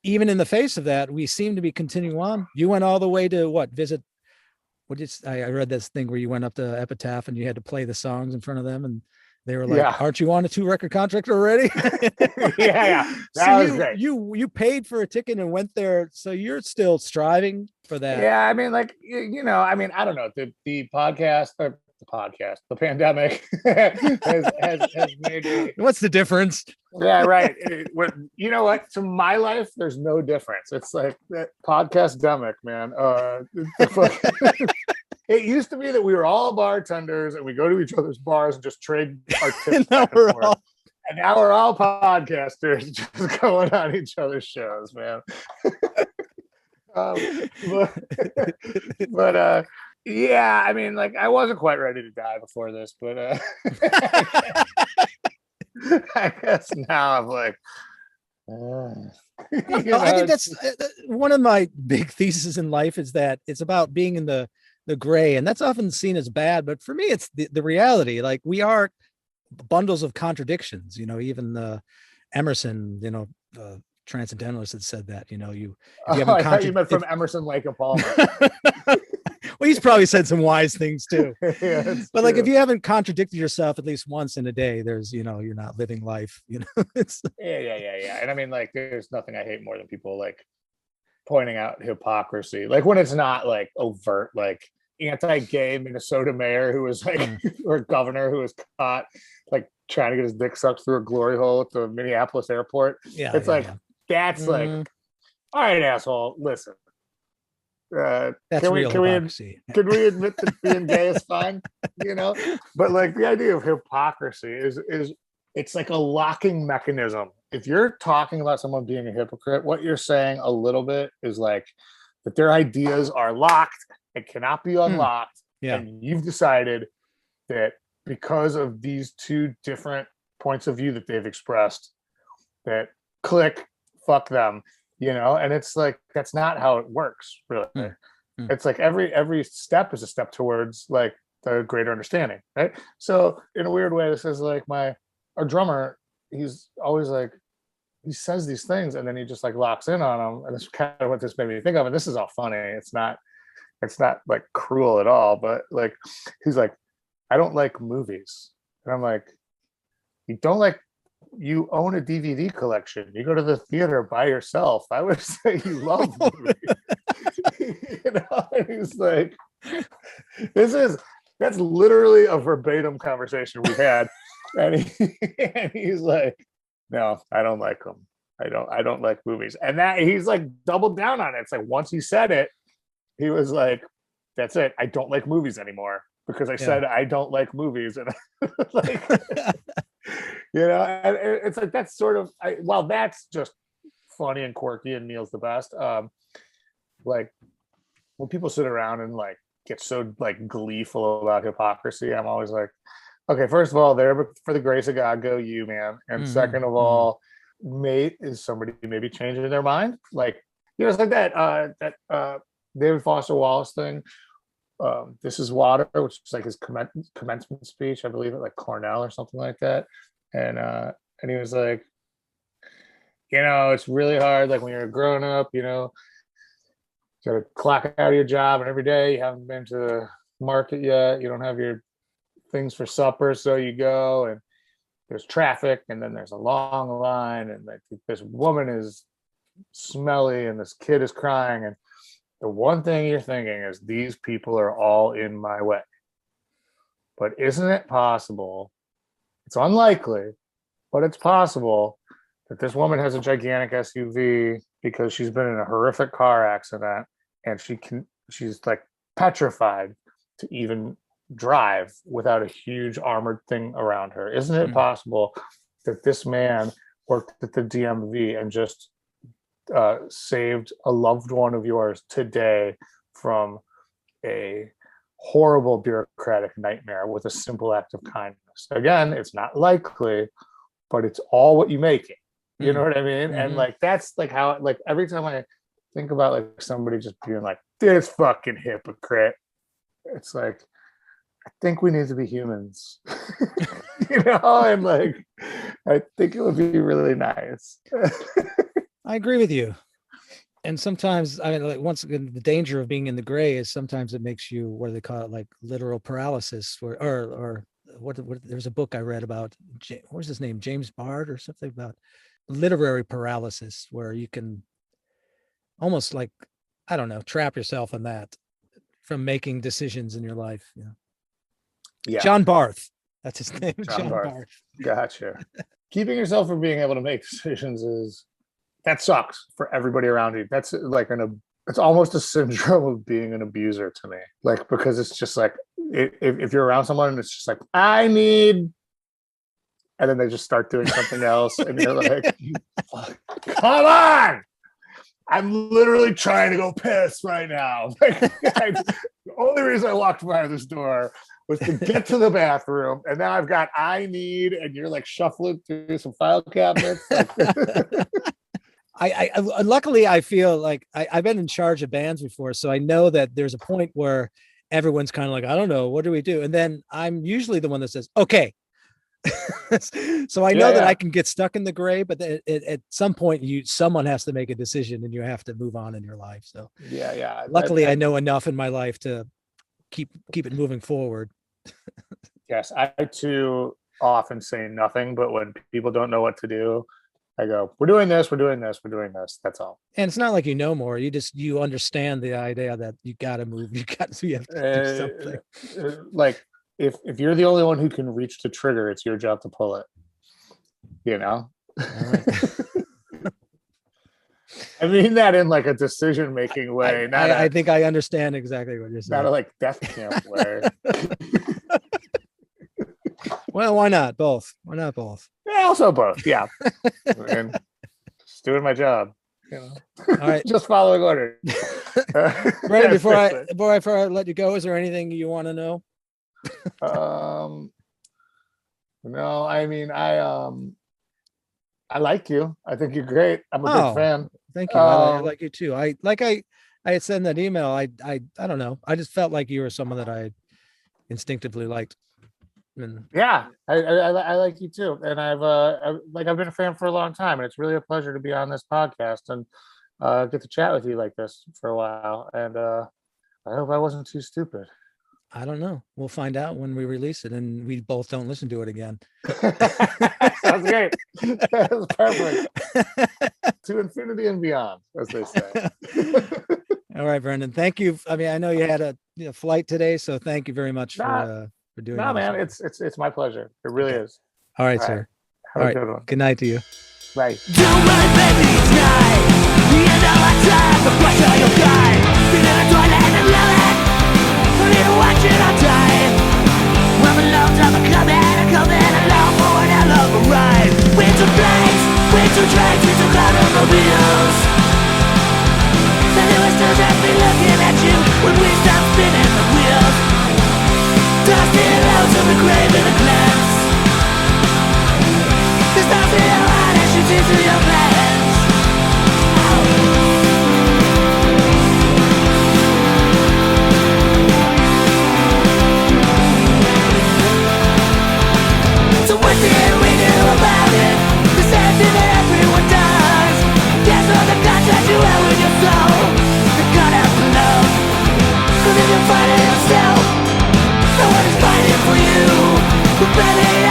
even in the face of that, we seem to be continuing on. You went all the way to I read this thing where you went up to Epitaph and you had to play the songs in front of them and they were like, yeah. Aren't you on a 2-record contract already? yeah. That was great. You paid for a ticket and went there. So you're still striving for that. Yeah. I mean, like, you know, I mean, I don't know. The pandemic has made it. What's the difference? Yeah, right. You know what? To my life, there's no difference. It's like that podcast-demic, man. It used to be that we were all bartenders and we go to each other's bars and just trade our tips. And now we're all podcasters just going on each other's shows, man. But yeah, I mean, like I wasn't quite ready to die before this, but I guess now I'm like, I think that's one of my big theses in life is that it's about being in the gray, and that's often seen as bad. But for me, it's the reality. Like we are bundles of contradictions. You know, even Emerson, you know, transcendentalist had said that. You know, I thought you meant from Emerson, Lake and Palmer. Well, he's probably said some wise things too. Yeah, but like, if you haven't contradicted yourself at least once in a day, there's, you know, you're not living life. You know, yeah. And I mean, like, there's nothing I hate more than people like pointing out hypocrisy, like when it's not like overt, like anti-gay Minnesota mayor who was like, or governor who was caught like trying to get his dick sucked through a glory hole at the Minneapolis airport. That's like, all right, asshole, listen. That's can real hypocrisy. Can we admit that being gay is fine? You know, but like the idea of hypocrisy is it's like a locking mechanism. If you're talking about someone being a hypocrite, what you're saying a little bit is like that their ideas are locked and cannot be unlocked. Yeah. And you've decided that because of these two different points of view that they've expressed, that click, fuck them. You know, and it's like that's not how it works, really. It's like every step is a step towards like the greater understanding, right? So in a weird way, this is like our drummer, he's always like he says these things and then he just like locks in on them, and that's kind of what this made me think of. And this is all funny. It's not like cruel at all, but like he's like, I don't like movies. And I'm like, you own a DVD collection. You go to the theater by yourself. I would say you love movies. You know, and he's like, that's literally a verbatim conversation we had. And he's like, no, I don't like them. I don't like movies. And that he's like doubled down on it. It's like once he said it, he was like, that's it. I don't like movies anymore because I said I don't like movies. And like you know, and it's like that's sort of while that's just funny and quirky and Neil's the best. Like when people sit around and like get so like gleeful about hypocrisy, I'm always like, okay, first of all, there for the grace of God go you, man. And second of all, mate, is somebody maybe changing their mind? Like, you know, it's like that David Foster Wallace thing This Is Water, which is like his commencement speech, I believe, at like Cornell or something like that. And he was like, it's really hard. Like when you're a grown up, you got to clock out of your job, and every day you haven't been to the market yet. You don't have your things for supper, so you go, and there's traffic, and then there's a long line, and like this woman is smelly, and this kid is crying, and the one thing you're thinking is these people are all in my way. But isn't it possible? It's unlikely, but it's possible that this woman has a gigantic SUV because she's been in a horrific car accident, and she's like petrified to even drive without a huge armored thing around her. Isn't it possible that this man worked at the DMV and just saved a loved one of yours today from a horrible bureaucratic nightmare with a simple act of kindness? Again, it's not likely, but it's all what you make it. You know what I mean? And like that's like how, like every time I think about like somebody just being like, this fucking hypocrite, it's like, I think we need to be humans. And like I think it would be really nice. I agree with you. And sometimes, I mean, like once again, the danger of being in the gray is sometimes it makes you, what do they call it, like literal paralysis, or what there's a book I read about, what was his name, James Bard or something, about literary paralysis, where you can almost like, I don't know, trap yourself in that from making decisions in your life. Yeah. John Barth. That's his name. John Barth. Gotcha. Keeping yourself from being able to make decisions that sucks for everybody around you. That's like it's almost a syndrome of being an abuser to me. Like, because it's just like, if you're around someone and it's just like, I need, and then they just start doing something else, and you're like, come on! I'm literally trying to go piss right now. Like, the only reason I walked by this door was to get to the bathroom, and now I've got I need, and you're like shuffling through some file cabinets. I luckily I feel like I've been in charge of bands before, so I know that there's a point where everyone's kind of like, I don't know, what do we do? And then I'm usually the one that says, okay. So I know that I can get stuck in the gray, but at some point someone has to make a decision, and you have to move on in your life. So luckily I know enough in my life to keep it moving forward. Yes, I too often say nothing, but when people don't know what to do, I go, we're doing this, we're doing this, we're doing this. That's all. And it's not like you know more. You understand the idea that you got to move. You have to do something. Like if you're the only one who can reach the trigger, it's your job to pull it. All right. I mean that in like a decision-making way. I think I understand exactly what you're saying. Not a like death camp way. Well, why not both? Why not both? Yeah, also both. Yeah. And just doing my job. All right. Just following orders. Right, before I let you go, is there anything you want to know? No, I mean I like you. I think you're great. I'm a big fan. Thank you. I like you too. I had sent that email. I don't know. I just felt like you were someone that I instinctively liked. And yeah, I like you too. And I've been a fan for a long time, and it's really a pleasure to be on this podcast and get to chat with you like this for a while. And I hope I wasn't too stupid. I don't know. We'll find out when we release it, and we both don't listen to it again. Sounds great. That's perfect. To infinity and beyond, as they say. All right, Brendan. Thank you. I mean, I know you had a flight today, so thank you very much for doing that. No, man, it's my pleasure. It really is. All right, sir. Have a good one. Good night to you. Bye. Don't worry, baby, tonight. The end of my time, the pressure you'll die. Been in the toilet and love it. Don't need to watch it all time. I'm alone, time coming along for an hell of a ride. Winter flights, winter trains, winter cloud automobiles. The newest news has been looking at you when we stop spinning the wheels. Dusty loads of the grave in a glance. There's nothing I want as you see through your plans.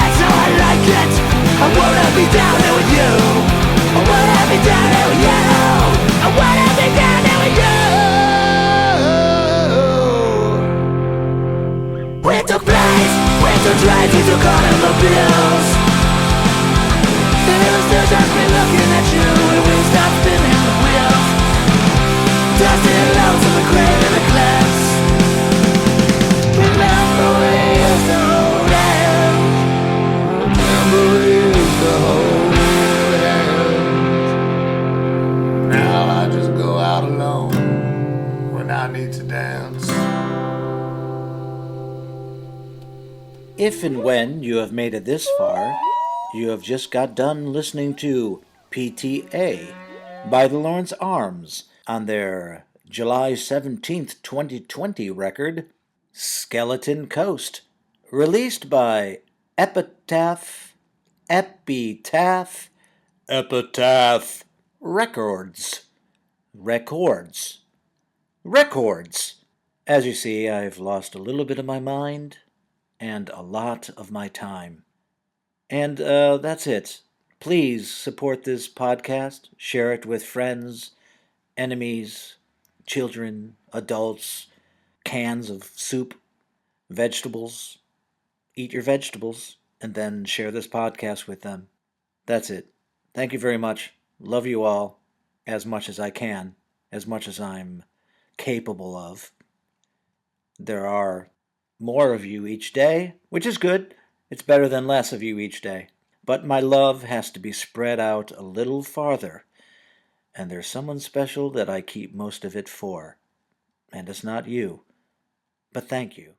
That's how I like it. I wanna be down there with you. I wanna be down there with you. I wanna be down there with you. We took flights, we took drives, we took automobiles. And it was still just me looking at you. And we stopped spinning the wheels. Dusty and lonesome and craving the class. Memories to hold hands. Memories to hold hands. Now I just go out alone when I need to dance. If and when you have made it this far, you have just got done listening to PTA by the Lawrence Arms on their July 17th, 2020 record, Skeleton Coast, released by Epitaph Records. As you see, I've lost a little bit of my mind and a lot of my time. And that's it. Please support this podcast, share it with friends, enemies, children, adults, cans of soup, vegetables. Eat your vegetables and then share this podcast with them. That's it. Thank you very much. Love you all as much as I can, as much as I'm capable of. There are more of you each day, which is good. It's better than less of you each day. But my love has to be spread out a little farther, and there's someone special that I keep most of it for. And it's not you. But thank you.